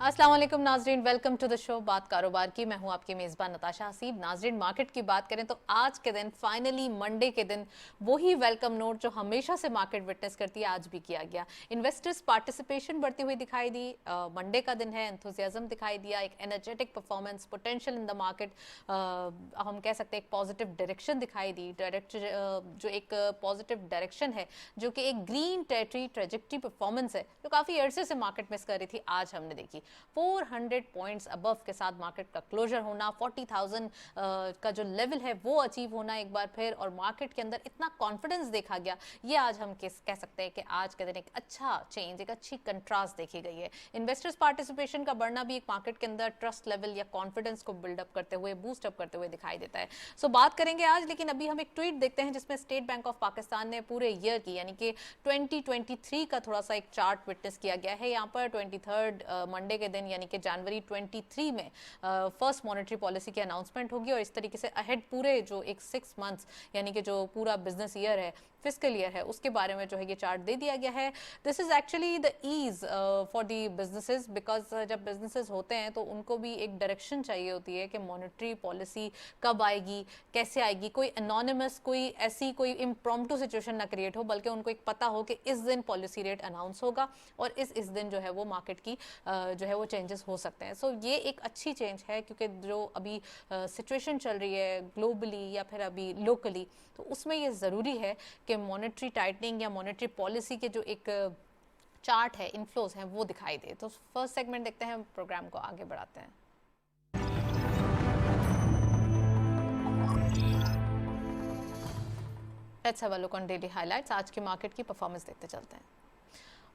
अस्सलाम वालेकुम नाजरीन, वेलकम टू द शो बात कारोबार की। मैं हूं आपकी मेज़बान नताशा हसीब। नाजरीन, मार्केट की बात करें तो आज के दिन फाइनली मंडे के दिन वही वेलकम नोट जो हमेशा से मार्केट विटनेस करती है आज भी किया गया। इन्वेस्टर्स पार्टिसिपेशन बढ़ती हुई दिखाई दी। मंडे का दिन है, एंथुसियाज्म दिखाई दिया, एक energetic performance, potential in the market, हम कह सकते हैं एक पॉजिटिव डायरेक्शन दिखाई दी। जो एक पॉजिटिव डायरेक्शन है, जो कि एक ग्रीन टेरिटरी ट्रेजेक्टरी परफॉर्मेंस है, जो काफ़ी अरसे से मार्केट मिस कर रही थी, आज हमने देखी। 400 पॉइंट्स अबव के साथ मार्केट का क्लोजर होना, 40,000 का जो लेवल है वो अचीव होना एक बार फिर, और मार्केट के अंदर इतना कॉन्फिडेंस देखा गया, ये आज हम कह सकते हैं कि आज के दिन एक अच्छा चेंज, एक अच्छी कंट्रास्ट देखी गई है। इन्वेस्टर्स पार्टिसिपेशन का बढ़ना भी एक मार्केट के अंदर ट्रस्ट लेवल या कॉन्फिडेंस को बिल्डअप करते हुए, बूस्ट अप करते हुए दिखाई देता है। सो बात करेंगे आज, लेकिन अभी हम एक ट्वीट देखते हैं जिसमें स्टेट बैंक ऑफ पाकिस्तान ने पूरे ईयर की, यानी कि 2023 का थोड़ा सा एक चार्ट विटनेस किया गया है। यहाँ पर 23 मंडे के दिन यानी कि जनवरी 23 में फर्स्ट मॉनेटरी पॉलिसी की अनाउंसमेंट होगी, और इस तरीके से अहेड पूरे जो एक 6 मंथ्स यानी कि जो पूरा बिजनेस ईयर है, फिस्कल ईयर है, उसके बारे में जो है ये चार्ट दे दिया गया है। This is actually the ease for the businesses, because जब बिजनेसेस होते हैं तो उनको भी एक डायरेक्शन चाहिए होती है कि मॉनेटरी पॉलिसी कब आएगी, कैसे आएगी। कोई एनोनिमस, कोई ऐसी कोई इम्प्रॉम्प्टू सिचुएशन ना क्रिएट हो, बल्कि उनको एक पता हो कि इस दिन पॉलिसी रेट अनाउंस होगा और इस दिन जो है वो मार्केट की जो है वो चेंजेस हो सकते हैं। सो ये एक अच्छी चेंज है, क्योंकि जो अभी सिचुएशन चल रही है ग्लोबली या फिर अभी लोकली, तो उसमें ये ज़रूरी है कि मॉनेटरी टाइटनिंग या मॉनेटरी पॉलिसी के जो एक चार्ट है, इनफ्लोज हैं, वो दिखाई दे। तो फर्स्ट सेगमेंट देखते हैं, प्रोग्राम को आगे बढ़ाते हैं। Let's have a look on daily highlights. आज की मार्केट की परफॉर्मेंस देखते चलते हैं।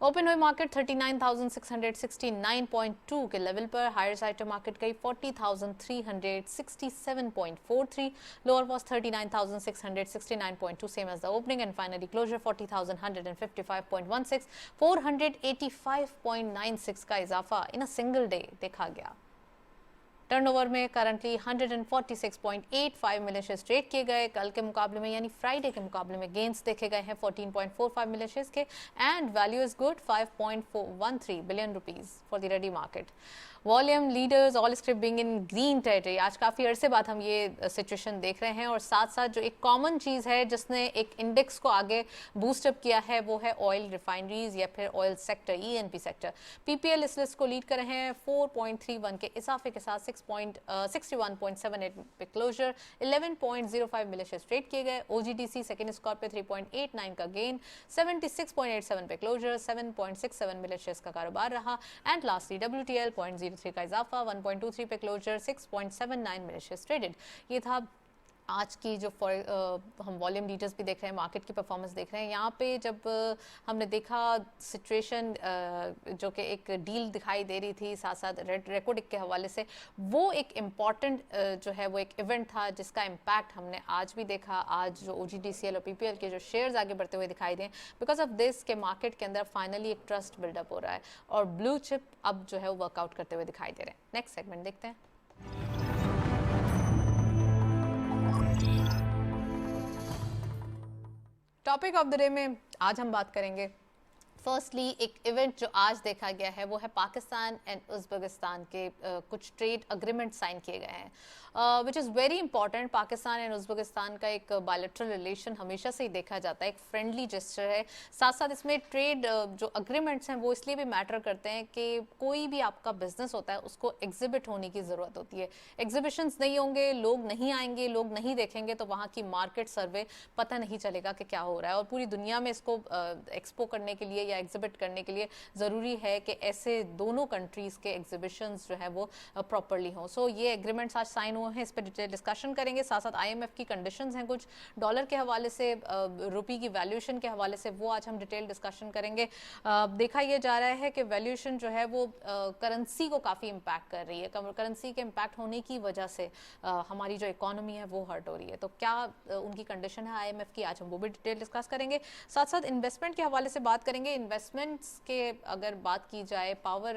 ओपन हुई मार्केट 39,669.2 के लेवल पर, हायर साइड टू मार्केट गई 40,367.43, lower was 39,669.2 same as the opening, and finally closure 40,155.16, 485.96 का इजाफा इन अ सिंगल डे देखा गया। टर्नओवर में करंटली 146.85 मिलियन शेयर्स ट्रेड किए गए। कल के मुकाबले में यानी फ्राइडे के मुकाबले में गेंस देखे गए हैं 14.45 मिलियन शेयर्स के, and value is good 5.413 billion rupees for the ready market. Volume leaders all script being in green territory, आज काफ़ी अरसे बाद हम ये सिचुएशन देख रहे हैं, और साथ साथ जो एक कॉमन चीज़ है जिसने एक इंडेक्स को आगे बूस्टअप किया है वो है ऑयल रिफाइनरीज या फिर oil sector, ENP sector. PPL इस लिस्ट को लीड कर रहे हैं 4.31 के इजाफे के साथ 61.78 पे क्लोजर, 11.05 मिलियन शेयर्स ट्रेड किए गए। ओजीडीसी सेकंड स्कोर पे 3.89 का गेन, 76.87 पे क्लोजर, 7.67 मिलियन शेयर्स का कारोबार रहा, एंड लास्टली डब्ल्यूटीएल 0.03 का इजाफा, 1.23 पे क्लोजर, 6.79 मिलियन शेयर्स ट्रेडेड। ये था आज की जो हम वॉल्यूम लीडर्स भी देख रहे हैं, मार्केट की परफॉर्मेंस देख रहे हैं। यहाँ पे जब हमने देखा सिचुएशन जो कि एक डील दिखाई दे रही थी, साथ साथ रेकोडिक के हवाले से, वो एक इम्पॉर्टेंट जो है वो एक इवेंट था जिसका इम्पैक्ट हमने आज भी देखा। आज जो ओजीडीसीएल और पीपीएल के जो शेयर्स आगे बढ़ते हुए दिखाई दें, बिकॉज ऑफ दिस के मार्केट के अंदर फाइनली एक ट्रस्ट बिल्डअप हो रहा है, और ब्लू चिप अब जो है वो वर्कआउट करते हुए दिखाई दे रहे हैं। नेक्स्ट सेगमेंट देखते हैं। टॉपिक ऑफ द डे में आज हम बात करेंगे, फर्स्टली एक इवेंट जो आज देखा गया है वो है पाकिस्तान एंड उज़्बेकिस्तान के कुछ ट्रेड अग्रीमेंट साइन किए गए हैं, which is very important. Pakistan and Uzbekistan का एक बायलैटरल रिलेशन हमेशा से ही देखा जाता है, एक फ्रेंडली जेस्चर है। साथ साथ इसमें ट्रेड जो अग्रीमेंट्स हैं वो इसलिए भी मैटर करते हैं कि कोई भी आपका बिजनेस होता है उसको एग्जिबिट होने की ज़रूरत होती है। एग्जिबिशंस नहीं होंगे, लोग नहीं आएंगे, लोग नहीं देखेंगे, तो वहाँ की मार्केट सर्वे पता नहीं चलेगा कि क्या हो रहा है, और पूरी दुनिया में इसको एक्सपो करने के लिए या एग्जिबिट करने के लिए ज़रूरी है कि ऐसे दोनों कंट्रीज़ के एग्जिबिशंस जो है वो प्रॉपरली हों। सो ये एग्रीमेंट्स आज साइन हुए हैं, इस पर डिटेल डिस्कशन करेंगे। साथ साथ आईएमएफ की कंडीशंस हैं कुछ, डॉलर के हवाले से, रुपये की वैल्यूएशन के हवाले से, वो आज हम डिटेल डिस्कशन करेंगे। देखा यह जा रहा है कि वैल्यूएशन जो है वो करेंसी को काफ़ी इम्पैक्ट कर रही है। करेंसी के इम्पैक्ट होने की वजह से हमारी जो इकॉनमी है वो हर्ट हो रही है, तो क्या उनकी कंडीशन है आईएमएफ की, आज हम वो भी डिटेल डिस्कस करेंगे। साथ साथ इन्वेस्टमेंट के हवाले से बात करेंगे। इन्वेस्टमेंट्स के अगर बात की जाए, पावर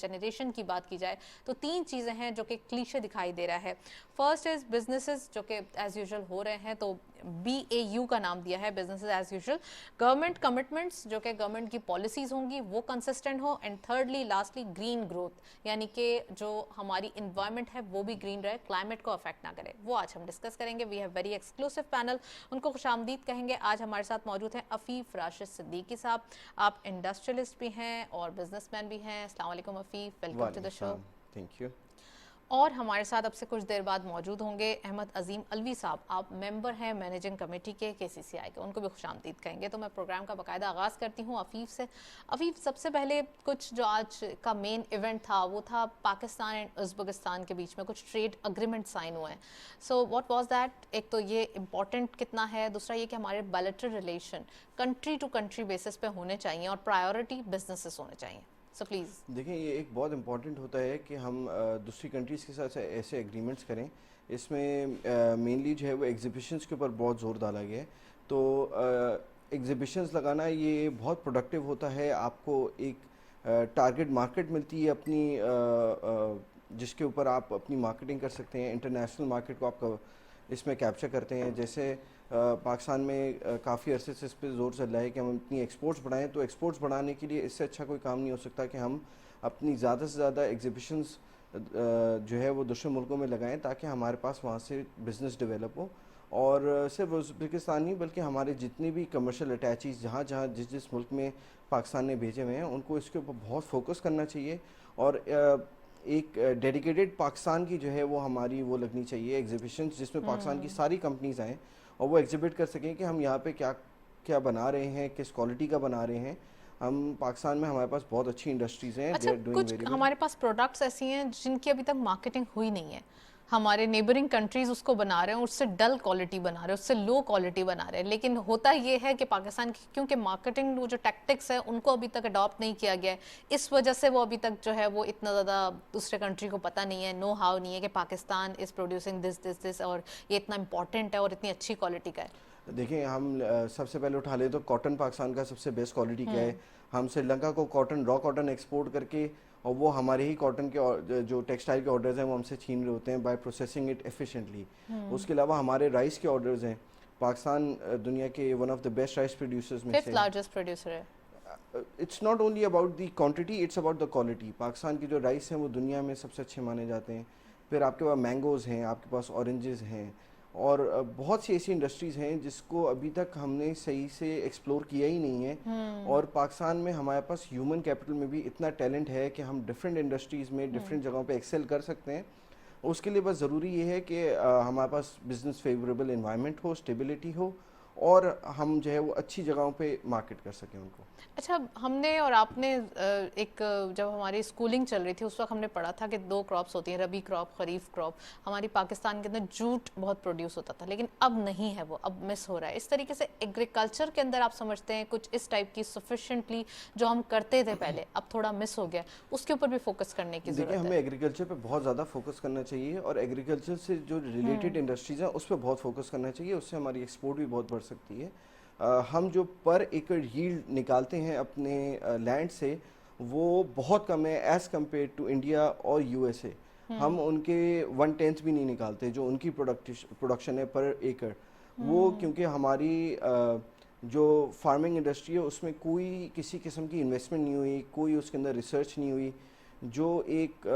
जनरेशन की बात की जाए, तो तीन चीज़ें हैं जो कि क्लीशे दिखाई दे रहा है। फर्स्ट इज बिजनेसेस जो कि एज यूजुअल हो रहे हैं, तो BAU का नाम दिया है, business as usual. Government commitments जो कि गवर्नमेंट की पॉलिसीज होंगी वो कंसिस्टेंट हो, and thirdly lastly green growth, यानी कि जो हमारी इन्वायरमेंट है वो भी ग्रीन रहे, क्लाइमेट को अफेक्ट ना करे। वो आज हम डिस्कस करेंगे। We have very exclusive panel, उनको खुशामदीद कहेंगे। आज हमारे साथ मौजूद हैं अफीफ राशिद सिद्दीकी साहब। आप इंडस्ट्रियलिस्ट भी हैं और बिजनेसमैन भी हैं। अस्सलाम वालेकुम Afif, welcome to the show. Thank you. और हमारे साथ अब से कुछ देर बाद मौजूद होंगे अहमद अजीम अलवी साहब। आप मेंबर हैं मैनेजिंग कमेटी के KCCI के, उनको भी खुशामदीद कहेंगे। तो मैं प्रोग्राम का बाकायदा आगाज़ करती हूँ अफीफ से। अफीफ, सबसे पहले कुछ जो आज का मेन इवेंट था वो था पाकिस्तान एंड उज़्बेकिस्तान के बीच में कुछ ट्रेड अग्रीमेंट साइन हुए हैं। So what was that? एक तो ये इम्पॉर्टेंट कितना है, दूसरा ये कि हमारे bilateral relation country to country basis पे होने चाहिए और प्रायोरिटी बिजनेसेस होने चाहिए। सो प्लीज़ देखिए, ये एक बहुत इम्पॉर्टेंट होता है कि हम दूसरी कंट्रीज़ के साथ ऐसे एग्रीमेंट्स करें। इसमें मेनली जो है वो एग्जीबिशंस के ऊपर बहुत ज़ोर डाला गया है। तो एग्जीबिशंस लगाना ये बहुत प्रोडक्टिव होता है। आपको एक टारगेट मार्केट मिलती है अपनी, जिसके ऊपर आप अपनी मार्केटिंग कर सकते हैं। इंटरनेशनल मार्केट को आप इसमें कैप्चर करते हैं। जैसे पाकिस्तान में काफ़ी अरसे से इस पर ज़ोर चल रहा है कि हम अपनी एक्सपोर्ट्स बढ़ाएं। तो एक्सपोर्ट्स बढ़ाने के लिए इससे अच्छा कोई काम नहीं हो सकता कि हम अपनी ज़्यादा से ज़्यादा एग्जीबिशंस जो है वो दूसरे मुल्कों में लगाएं, ताकि हमारे पास वहाँ से बिज़नेस डेवलप हो। और सिर्फ उज़्बेकिस्तान नहीं बल्कि हमारे जितने भी कमर्शियल अटैचीज़ जहाँ जहाँ जिस जिस मुल्क में पाकिस्तान ने भेजे हुए हैं, उनको इसके ऊपर बहुत फोकस करना चाहिए। और एक डेडिकेटेड पाकिस्तान की जो है वो हमारी वो लगनी चाहिए एग्जीबिशंस, जिसमें पाकिस्तान की सारी कंपनीज आएँ और वो एग्जिबिट कर सकें कि हम यहाँ पे क्या क्या बना रहे हैं, किस क्वालिटी का बना रहे हैं। हम पाकिस्तान में हमारे पास बहुत अच्छी इंडस्ट्रीज़ हैं। अच्छा, कुछ हमारे पास प्रोडक्ट्स ऐसी हैं जिनकी अभी तक मार्केटिंग हुई नहीं है। हमारे नेबरिंग कंट्रीज उसको बना रहे हैं, उससे डल क्वालिटी बना रहे हैं, उससे लो क्वालिटी बना रहे हैं। लेकिन होता ये है कि पाकिस्तान की क्योंकि मार्केटिंग वो जो टैक्टिक्स है उनको अभी तक अडॉप्ट नहीं किया गया है, इस वजह से वो अभी तक जो है वो इतना ज़्यादा दूसरे कंट्री को पता नहीं है, नो हाउ नहीं है कि पाकिस्तान इज़ प्रोड्यूसिंग दिस और ये इतना इंपॉर्टेंट है और इतनी अच्छी क्वालिटी का है। देखिए, हम सबसे पहले उठा ले तो कॉटन पाकिस्तान का सबसे बेस्ट क्वालिटी का है। हम श्रीलंका को कॉटन, रॉ कॉटन एक्सपोर्ट करके, और वो हमारे ही कॉटन के जो टेक्सटाइल के ऑर्डर्स हैं वो हमसे छीन रहे होते हैं बाय प्रोसेसिंग इट एफिशिएंटली। उसके अलावा हमारे राइस के ऑर्डर्स हैं। पाकिस्तान दुनिया के one of the best rice producers में से, 5th लार्जेस्ट प्रोड्यूसर है। It's not only about the quantity, it's about the quality. Pakistan के जो राइस हैं वो दुनिया में सबसे अच्छे माने जाते हैं। फिर आपके पास मैंगोज़ हैं, आपके पास ऑरेंजेस हैं, और बहुत सी ऐसी इंडस्ट्रीज़ हैं जिसको अभी तक हमने सही से एक्सप्लोर किया ही नहीं है। और पाकिस्तान में हमारे पास ह्यूमन कैपिटल में भी इतना टैलेंट है कि हम डिफरेंट इंडस्ट्रीज़ में डिफरेंट जगहों पे एक्सेल कर सकते हैं। उसके लिए बस ज़रूरी ये है कि हमारे पास बिज़नेस फेवरेबल इन्वायरमेंट हो, स्टेबिलिटी हो, और हम जो है वो अच्छी जगहों पे मार्केट कर सकें उनको। अच्छा, हमने और आपने एक जब हमारी स्कूलिंग चल रही थी उस वक्त हमने पढ़ा था कि 2 क्रॉप्स होती हैं, रबी क्रॉप, खरीफ क्रॉप। हमारी पाकिस्तान के अंदर जूट बहुत प्रोड्यूस होता था, लेकिन अब नहीं है, वो अब मिस हो रहा है। इस तरीके से एग्रीकल्चर के अंदर आप समझते हैं कुछ इस टाइप की सफिशिएंटली जो हम करते थे पहले अब थोड़ा मिस हो गया, उसके ऊपर भी फोकस करने की जरूरत है। हमें एग्रीकल्चर पे बहुत ज़्यादा फोकस करना चाहिए, और एग्रीकल्चर से जो रिलेटेड इंडस्ट्रीज़ हैं उस पर बहुत फोकस करना चाहिए। उससे हमारी एक्सपोर्ट भी बहुत बढ़ सकती है। हम जो पर एकड़ यील्ड निकालते हैं अपने लैंड से, वो बहुत कम है एज़ कम्पेयर टू इंडिया और USA। हम उनके 1/10 भी नहीं निकालते जो उनकी प्रोडक्शन है पर एकड़। वो क्योंकि हमारी जो फार्मिंग इंडस्ट्री है उसमें कोई किसी किस्म की इन्वेस्टमेंट नहीं हुई, कोई उसके अंदर रिसर्च नहीं हुई। जो एक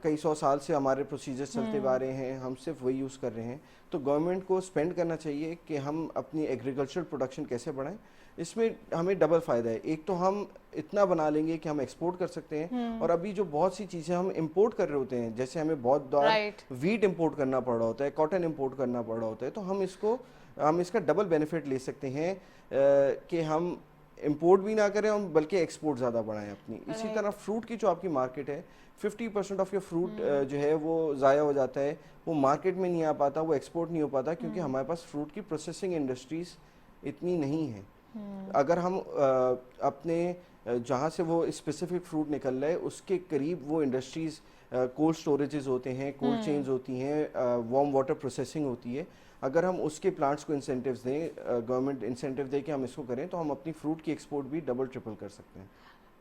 कई 100 साल से हमारे प्रोसीजर्स चलते आ रहे हैं, हम सिर्फ वही यूज़ कर रहे हैं। तो गवर्नमेंट को स्पेंड करना चाहिए कि हम अपनी एग्रीकल्चरल प्रोडक्शन कैसे बढ़ाएं। इसमें हमें डबल फ़ायदा है। एक तो हम इतना बना लेंगे कि हम एक्सपोर्ट कर सकते हैं, और अभी जो बहुत सी चीज़ें हम इंपोर्ट कर रहे होते हैं, जैसे हमें बहुत बार वीट इंपोर्ट करना पड़ रहा होता है, कॉटन इंपोर्ट करना पड़ रहा होता है, तो हम इसका डबल बेनिफिट ले सकते हैं कि हम इंपोर्ट भी ना करें और बल्कि एक्सपोर्ट ज़्यादा बढ़ाएं अपनी। इसी तरह फ्रूट की जो आपकी मार्केट है, 50% ऑफ योर फ्रूट जो है वो ज़ाया हो जाता है, वो मार्केट में नहीं आ पाता, वो एक्सपोर्ट नहीं हो पाता, क्योंकि हमारे पास फ्रूट की प्रोसेसिंग इंडस्ट्रीज़ इतनी नहीं है। अगर हम अपने जहाँ से वो स्पेसिफिक फ्रूट निकल रहा है उसके करीब वो इंडस्ट्रीज़, कोल्ड स्टोरेजेस होते हैं, कोल्ड चेन्स होती हैं, वार्म वाटर प्रोसेसिंग होती है, अगर हम उसके प्लांट्स को इंसेंटिव्स दें, गवर्नमेंट इंसेंटिव दे कि हम इसको करें, तो हम अपनी फ्रूट की एक्सपोर्ट भी डबल ट्रिपल कर सकते हैं।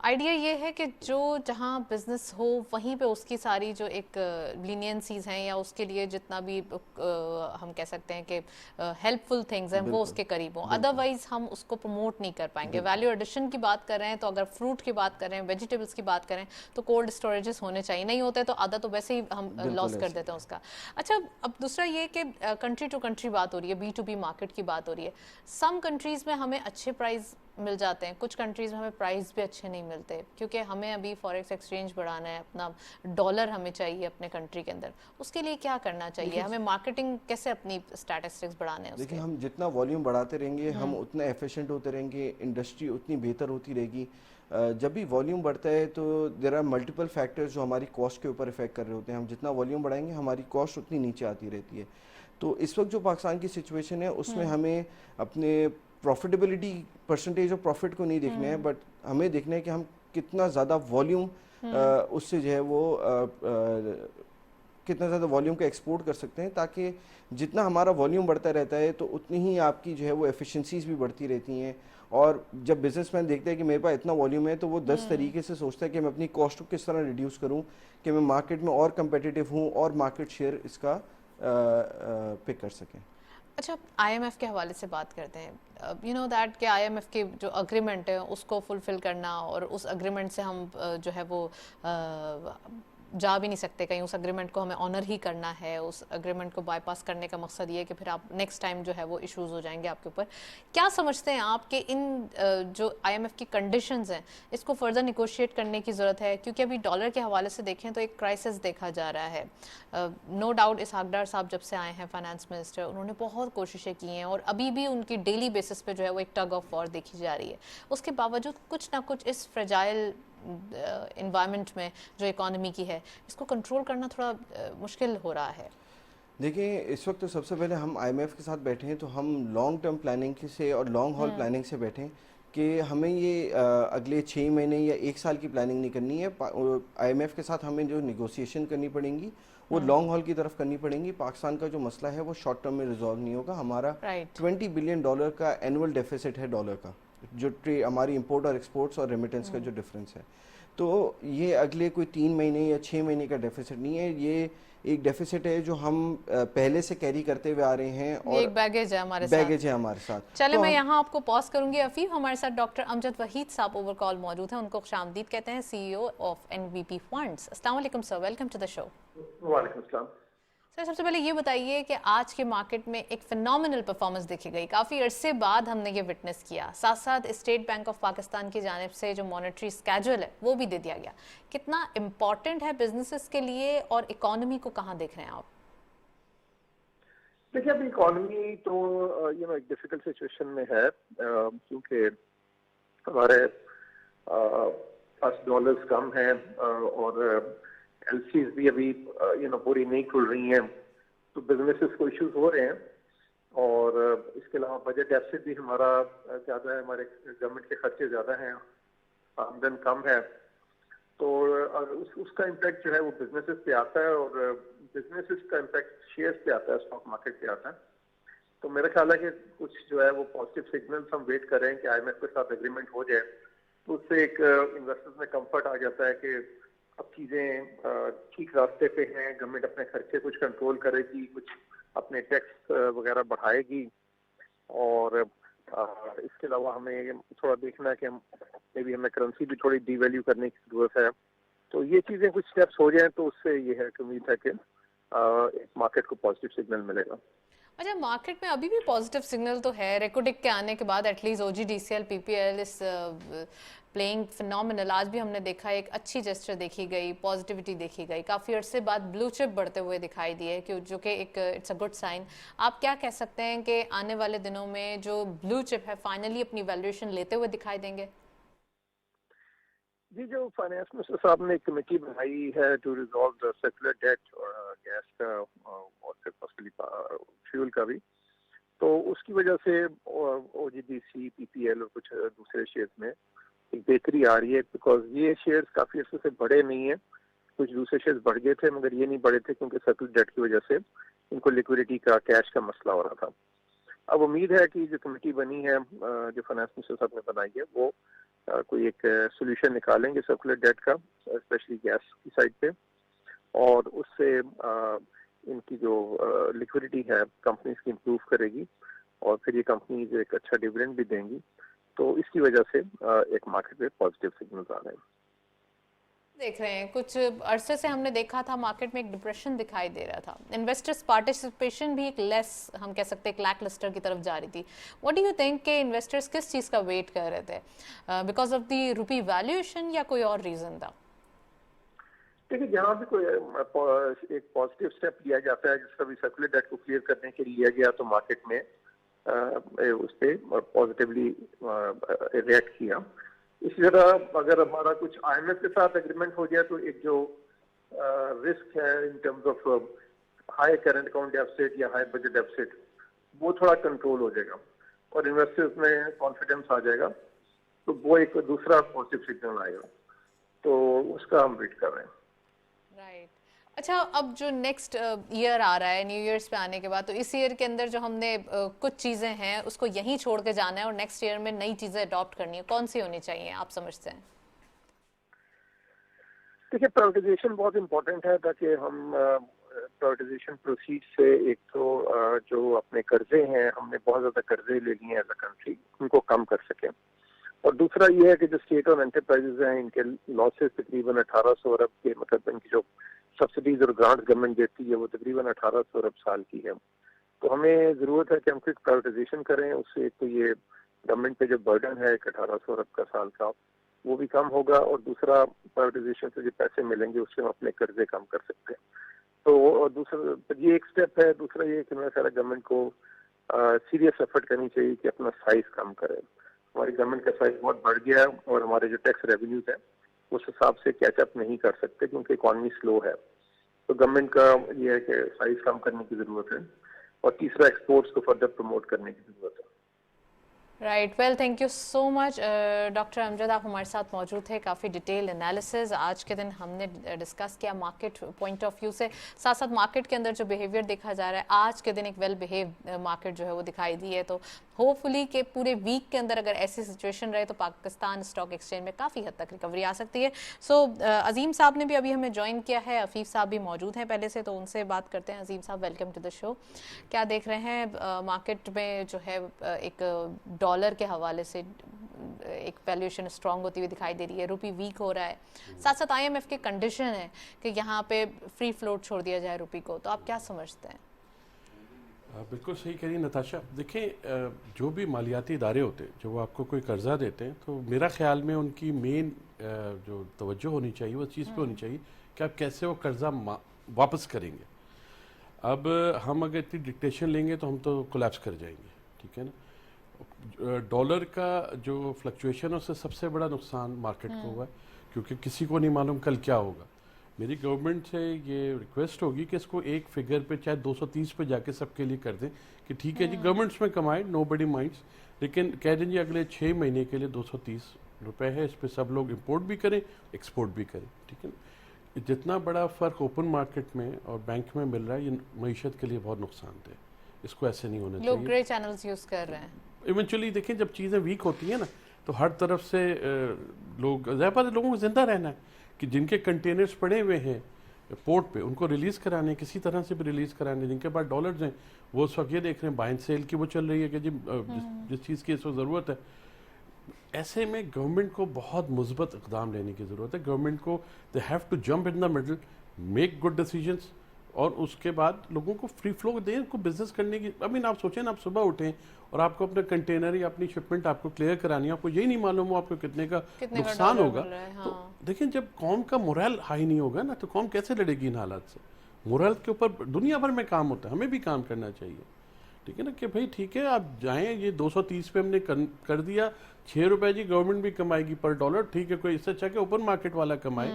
आइडिया ये है कि जो जहाँ बिजनेस हो वहीं पे उसकी सारी जो एक लीनियंसीज हैं या उसके लिए जितना भी हम कह सकते हैं कि हेल्पफुल थिंग्स हैं वो बिल्कुल उसके करीब हों, बिल्कुल अदरवाइज हम उसको प्रमोट नहीं कर पाएंगे. बिल्कुल वैल्यू एडिशन की बात कर रहे हैं तो अगर फ्रूट की बात कर रहे हैं, वेजिटेबल्स की बात करें तो कोल्ड स्टोरेजेस होने चाहिए, नहीं होते तो आधा तो वैसे ही हम बिल्कुल लॉस कर ऐसे देते हैं उसका. अच्छा, अब दूसरा ये कि कंट्री टू कंट्री बात हो रही है, B2B मार्केट की बात हो रही है. सम कंट्रीज में हमें अच्छे प्राइस मिल जाते हैं, कुछ कंट्रीज में हमें प्राइस भी अच्छे नहीं मिलते क्योंकि हमें अभी फॉरेक्स एक्सचेंज बढ़ाना है, अपना डॉलर हमें चाहिए अपने कंट्री के अंदर. उसके लिए क्या करना चाहिए, देखिए हमें मार्केटिंग कैसे अपनी स्टैटिस्टिक्स बढ़ाने हैं देखिए उसके? हम जितना वॉल्यूम बढ़ाते रहेंगे हम उतना एफिशिएंट होते रहेंगे, इंडस्ट्री उतनी बेहतर होती रहेगी. जब भी वॉल्यूम बढ़ता है तो देर आर मल्टीपल फैक्टर्स जो हमारी कॉस्ट के ऊपर इफेक्ट कर रहे होते हैं. हम जितना वॉल्यूम बढ़ाएंगे हमारी कॉस्ट उतनी नीचे आती रहती है. तो इस वक्त जो पाकिस्तान की सिचुएशन है उसमें हमें अपने प्रॉफिटेबिलिटी, परसेंटेज ऑफ प्रॉफिट को नहीं देखना है, बट हमें देखना है कि हम कितना ज़्यादा वॉल्यूम उससे जो है वो कितना ज़्यादा वॉल्यूम का एक्सपोर्ट कर सकते हैं, ताकि जितना हमारा वॉल्यूम बढ़ता रहता है तो उतनी ही आपकी जो है वो एफिशिएंसीज भी बढ़ती रहती हैं. और जब बिजनेसमैन देखता है कि मेरे पास इतना वॉल्यूम है तो वो 10 तरीके से सोचता है कि मैं अपनी कॉस्ट को किस तरह रिड्यूस करूं कि मैं मार्केट में और कंपेटिटिव हूं और मार्केट शेयर इसका पिक कर सकें. अच्छा, IMF के हवाले से बात करते हैं. यू नो दैट कि IMF के जो अग्रीमेंट है उसको फुलफिल करना और उस अग्रीमेंट से हम जो है वो जा भी नहीं सकते कहीं, उस अग्रीमेंट को हमें ऑनर ही करना है. उस अग्रीमेंट को बाईपास करने का मकसद ये है कि फिर आप नेक्स्ट टाइम जो है वो इश्यूज हो जाएंगे आपके ऊपर. क्या समझते हैं आप कि इन जो IMF की कंडीशंस हैं इसको फर्दर निगोशिएट करने की ज़रूरत है? क्योंकि अभी डॉलर के हवाले से देखें तो एक क्राइसिस देखा जा रहा है. नो डाउट इसहाक डार साहब जब से आए हैं फाइनेंस मिनिस्टर, उन्होंने बहुत कोशिशें की हैं और अभी भी उनकी डेली बेसिस पे जो है वो एक टग ऑफ वॉर देखी जा रही है. उसके बावजूद कुछ ना कुछ इस फ्रेजाइल इन्वायरमेंट में जो इकोनॉमी की है इसको कंट्रोल करना थोड़ा मुश्किल हो रहा है. देखिए इस वक्त तो सबसे पहले हम IMF के साथ बैठे हैं तो हम लॉन्ग टर्म प्लानिंग से और लॉन्ग हॉल प्लानिंग से बैठें कि हमें ये अगले 6 महीने या 1 साल की प्लानिंग नहीं करनी है. IMF के साथ हमें जो निगोशिएशन करनी पड़ेंगी वो लॉन्ग हॉल की तरफ करनी पड़ेंगी. पाकिस्तान का जो मसला है वो शॉर्ट टर्म में रिजॉल्व नहीं होगा. हमारा राइट. $20 बिलियन का एनुअल डेफिसिट है डॉलर का, जो हमारी इंपोर्ट और एक्सपोर्ट्स और रेमिटेंस का जो डिफरेंस है. तो ये अगले कोई 3 महीने या 6 महीने का डेफिसिट नहीं है, ये एक डेफिसिट है जो हम पहले से कैरी करते हुए आ रहे हैं ये और एक बैगेज है हमारे बैगेज साथ. है हमारे साथ. चले तो मैं हम यहाँ आपको पॉज करूंगी. अफीफ, हमारे साथ डॉक्टर अमजद वहीद साहब ओवर कॉल मौजूद हैं, उनको खुशामदीद कहते हैं, CEO ऑफ NBP फंड्स. अस्सलाम वालेकुम sir, welcome to the show. वालेकुम सलाम. सर सबसे पहले ये बताइए कि आज के मार्केट में एक फिनोमिनल परफॉर्मेंस देखी गई, काफ़ी अरसे बाद हमने ये विटनेस किया. साथ साथ स्टेट बैंक ऑफ पाकिस्तान की जानिब से जो मॉनेटरी स्केड्यूल है वो भी दे दिया गया. कितना इम्पॉर्टेंट है बिजनेसेस के लिए और इकोनॉमी को कहाँ देख रहे हैं आप? देखिए अभी इकोनॉमी तो एक डिफिकल्ट सिचुएशन में है क्योंकि हमारे पास डॉलर्स कम हैं और LCs भी अभी पूरी नहीं खुल रही हैं, तो बिजनेसेस को इश्यूज हो रहे हैं. और इसके अलावा बजट डेफिसिट भी हमारा ज़्यादा है, हमारे गवर्नमेंट के खर्चे ज़्यादा हैं, आमदन कम है. तो उसका इम्पैक्ट जो है वो बिजनेसेस पे आता है और बिजनेसेस का इम्पैक्ट शेयर्स पे आता है, स्टॉक मार्केट पे आता है. तो मेरा ख्याल है कि कुछ जो है वो पॉजिटिव सिग्नल्स हम वेट कर रहे हैं कि IMF के साथ एग्रीमेंट हो जाए, तो उससे एक इन्वेस्टर्स में कंफर्ट आ जाता है कि अब चीज़ें ठीक रास्ते पे हैं, गवर्नमेंट अपने खर्चे कुछ कंट्रोल करेगी, कुछ अपने टैक्स वगैरह बढ़ाएगी. और इसके अलावा हमें थोड़ा देखना है कि हमें करेंसी भी थोड़ी डीवैल्यू करने की जरूरत है. तो ये चीज़ें कुछ स्टेप्स हो जाएं तो उससे ये है कि उम्मीद है कि एक मार्केट को पॉजिटिव सिग्नल मिलेगा. अच्छा, मार्केट में अभी भी पॉजिटिव सिग्नल तो है. रेकोडिक के आने के बाद एटलीस्ट OGDCL PPL इस प्लेइंग फिनोमिनल. आज भी हमने देखा एक अच्छी जेस्चर देखी गई, पॉजिटिविटी देखी गई. काफ़ी अरसे बाद ब्लू चिप बढ़ते हुए दिखाई दिए कि जो कि एक इट्स अ गुड साइन. आप क्या कह सकते हैं कि आने वाले दिनों में जो ब्लू चिप है फाइनली अपनी वैल्यूएशन लेते हुए दिखाई देंगे? जी, जो फाइनेंस मिनिस्टर साहब ने एक कमेटी बनाई है to resolve the circular debt और गैस का और फिर पॉसिबली फ्यूल का भी, तो उसकी वजह से OGDC PPL और कुछ दूसरे शेयर्स में एक बेहतरी आ रही है, बिकॉज ये शेयर्स काफी अर्से से बढ़े नहीं है. कुछ दूसरे शेयर्स बढ़ गए थे मगर ये नहीं बढ़े थे क्योंकि सर्कुलर डेट की वजह से इनको लिक्विडिटी का, कैश का मसला हो रहा था. अब उम्मीद है कि जो कमेटी बनी है जो फाइनेंस मिनिस्टर साहब ने बनाई है वो कोई एक सोल्यूशन निकालेंगे सर्कुलर डेट का, स्पेशली गैस की साइड पे, और उससे इनकी जो लिक्विडिटी है कंपनीज की इम्प्रूव करेगी और फिर ये कंपनीज एक अच्छा डिविडेंड भी देंगी। तो इसकी वजह से एक मार्केट में पॉजिटिव सिग्नल्स आ रहे हैं। देख रहे हैं कुछ अरसे से हमने देखा था मार्केट में एक डिप्रेशन दिखाई दे रहा था, इन्वेस्टर्स पार्टिसिपेशन भी एक लेस, हम कह सकते हैं लैक लस्टर की तरफ जा रही थी। व्हाट डू यू थिंक कि इन्वेस्टर्स किस चीज़ का वेट कर रहे थे, because of the rupee valuation या कोई और रीजन था? देखिए, जहाँ भी कोई एक पॉजिटिव स्टेप लिया जाता है, जिसका भी सर्कुलर डेट को क्लियर करने के लिए लिया गया, तो मार्केट में उस पर पॉजिटिवली रिएक्ट किया। इसी तरह अगर हमारा कुछ IMF के साथ एग्रीमेंट हो गया तो एक जो रिस्क है in terms of high current account deficit या हाई बजट डेफिसिट, वो थोड़ा कंट्रोल हो जाएगा और इन्वेस्टर्स में कॉन्फिडेंस आ जाएगा, तो वो एक दूसरा पॉजिटिव सिग्नल आएगा। तो उसका हम वेट कर रहे हैं। राइट। अच्छा, अब जो नेक्स्ट ईयर आ रहा है, न्यू ईयर्स पे आने के बाद, तो इस ईयर के अंदर जो हमने कुछ चीज़ें हैं उसको यहीं छोड़ के जाना है और नेक्स्ट ईयर में नई चीज़ें अडॉप्ट करनी है, कौन सी होनी चाहिए आप समझते हैं? देखिए, प्राइवेटाइजेशन बहुत इम्पोर्टेंट है ताकि हम प्राइवेटाइजेशन प्रोसीड से एक तो जो अपने कर्जे हैं, हमने बहुत ज़्यादा कर्जे ले लिए हैं एज अ कंट्री, उनको कम कर सकें। और दूसरा ये है कि जो स्टेट और एंटरप्राइजेज हैं, इनके लॉसेस तकरीबन 1800 अरब के, मतलब इनकी जो सब्सिडीज और ग्रांट गवर्नमेंट देती है वो तकरीबन 1800 अरब साल की है। तो हमें ज़रूरत है कि हम क्विक प्राइवेटाइजेशन करें, उससे एक तो ये गवर्नमेंट पे जो बर्डन है 1800 अरब का साल का, वो भी कम होगा, और दूसरा प्राइवेटाइजेशन से जो पैसे मिलेंगे उससे हम अपने कर्जे कम कर सकते हैं। तो दूसरा ये एक स्टेप है। दूसरा ये कि मेरा ख्याल है गवर्नमेंट को सीरियस एफर्ट करनी चाहिए कि अपना साइज कम करे। हमारी गवर्नमेंट का साइज बहुत बढ़ गया है और हमारे जो टैक्स रेवेन्यूज है उस हिसाब से कैचअप नहीं कर सकते क्योंकि इकॉनमी स्लो है। तो गवर्नमेंट का ये है कि साइज कम करने की ज़रूरत है, और तीसरा एक्सपोर्ट्स को फर्दर प्रमोट करने की ज़रूरत है। Right, well thank you so much doctor Amjad, आप हमारे साथ मौजूद थे। काफ़ी डिटेल एनालिसिस आज के दिन हमने डिस्कस किया मार्केट पॉइंट ऑफ व्यू से, साथ साथ मार्केट के अंदर जो बिहेवियर देखा जा रहा है, आज के दिन एक वेल बिहेव मार्केट जो है वो दिखाई दी है। तो होपफुली कि पूरे वीक के अंदर अगर ऐसी सिचुएशन रहे तो पाकिस्तान स्टॉक एक्सचेंज में काफ़ी हद तक रिकवरी आ सकती है। सो अजीम साहब ने भी अभी हमें ज्वाइन किया है, अफीफ साहब भी मौजूद हैं पहले से, तो उनसे बात करते हैं। अजीम साहब, वेलकम टू द शो। क्या देख रहे हैं मार्केट में जो है एक डॉलर के हवाले से एक वैल्यूएशन स्ट्रांग होती हुई दिखाई दे रही है, रुपी वीक हो रहा है, साथ साथ IMF के कंडीशन है कि यहाँ पे फ्री फ्लोट छोड़ दिया जाए रुपी को, तो आप क्या समझते हैं? बिल्कुल सही कह रही नताशा। देखें, जो भी मालियाती इदारे होते हैं जो आपको कोई कर्जा देते हैं, तो मेरा ख्याल में उनकी मेन जो तवज्जो होनी चाहिए वो चीज़ पे होनी चाहिए कि आप कैसे वो कर्जा वापस करेंगे। अब हम अगर इतनी डिक्टेशन लेंगे तो हम तो कोलैप्स कर जाएंगे, ठीक है ना। डॉलर का जो फ्लक्चुएशन है उससे सबसे बड़ा नुकसान मार्केट को हुआ है, क्योंकि किसी को नहीं मालूम कल क्या होगा। मेरी गवर्नमेंट से ये रिक्वेस्ट होगी कि इसको एक फिगर पे चाहे 230 पे जाके सबके लिए कर दें कि ठीक है जी, गवर्नमेंट्स में कमाए, नो बडी माइंड्स, लेकिन कह दें जी अगले 6 महीने के लिए 230 रुपये है, इस पर सब लोग इंपोर्ट भी करें एक्सपोर्ट भी करें, ठीक है ना। जितना बड़ा फ़र्क ओपन मार्केट में और बैंक में मिल रहा है, ये मईशत के लिए बहुत नुकसानदेह है, इसको ऐसे नहीं होना चाहिए। लोग ग्रे चैनल्स यूज़ कर रहे हैं। इवेंचुअली देखें, जब चीज़ें वीक होती हैं ना तो हर तरफ से लोग, ज़्यादा लोगों को ज़िंदा रहना है कि जिनके कंटेनर्स पड़े हुए हैं पोर्ट पे उनको रिलीज़ कराने, किसी तरह से भी रिलीज़ कराने। जिनके पास डॉलर्स हैं वो उस वक्त ये देख रहे हैं बाय एंड सेल की वो चल रही है कि जी जिस चीज़ की इसको ज़रूरत है। ऐसे में गवर्नमेंट को बहुत मुस्बत इक़दाम लेने की ज़रूरत है। गवर्नमेंट को they have to jump in the middle, make good decisions, और उसके बाद लोगों को फ्री फ्लो दें, उनको बिजनेस करने की। आई मीन आप सोचें ना, आप सुबह उठें और आपको अपना कंटेनर या अपनी शिपमेंट आपको क्लियर करानी है, आपको यही नहीं मालूम हो आपको कितने का नुकसान होगा। तो देखें, जब कौम का मोरल हाई नहीं होगा ना तो कौम कैसे लड़ेगी इन हालात से। मोरल के ऊपर दुनिया भर में काम होता है, हमें भी काम करना चाहिए, ठीक है ना। कि भाई ठीक है, आप जाएँ, ये 230 पे हमने कर दिया, 6 रुपये जी गवर्नमेंट भी कमाएगी पर डॉलर, ठीक है, कोई इससे अच्छा कि ओपन मार्केट वाला कमाए।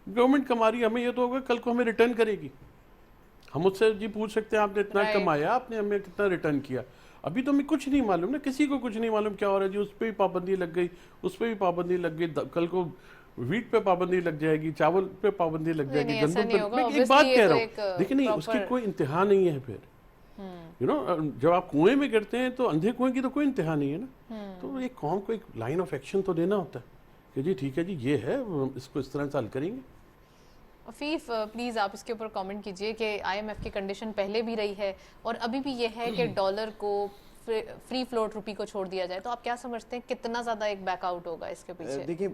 गवर्नमेंट कमा रही है, हमें ये तो होगा कल को हमें रिटर्न करेगी। हम उससे जी पूछ सकते हैं आपने इतना कमाया, आपने हमें कितना रिटर्न किया। अभी तो हमें कुछ नहीं मालूम ना, किसी को कुछ नहीं मालूम क्या हो रहा है जी। उस पर भी पाबंदी लग गई, उस पर भी पाबंदी लग गई, कल को वीट पे पाबंदी लग जाएगी, चावल पे पाबंदी लग जाएगी, गंदम पे। मैं एक बात कह रहा हूँ, देखिए नहीं, उसकी कोई इंतहा नहीं है फिर। यू नो, जब आप कुएं में गिरते हैं तो अंधे कुएं की तो कोई इंतहा नहीं है ना। तो एक कौम को एक लाइन ऑफ एक्शन तो देना होता है। کہ جی ٹھیک ہے جی یہ ہے, اس کو اس طرح سے حل کریں گے. عفیف پلیز آپ اس کے اوپر کامنٹ کیجئے کہ آئی ایم ایف کی کنڈیشن پہلے بھی رہی ہے اور ابھی بھی یہ ہے کہ ڈالر کو فری فلوٹ روپی کو چھوڑ دیا جائے, تو آپ کیا سمجھتے ہیں کتنا زیادہ ایک بیک آؤٹ ہوگا اس کے پیچھے؟ دیکھیے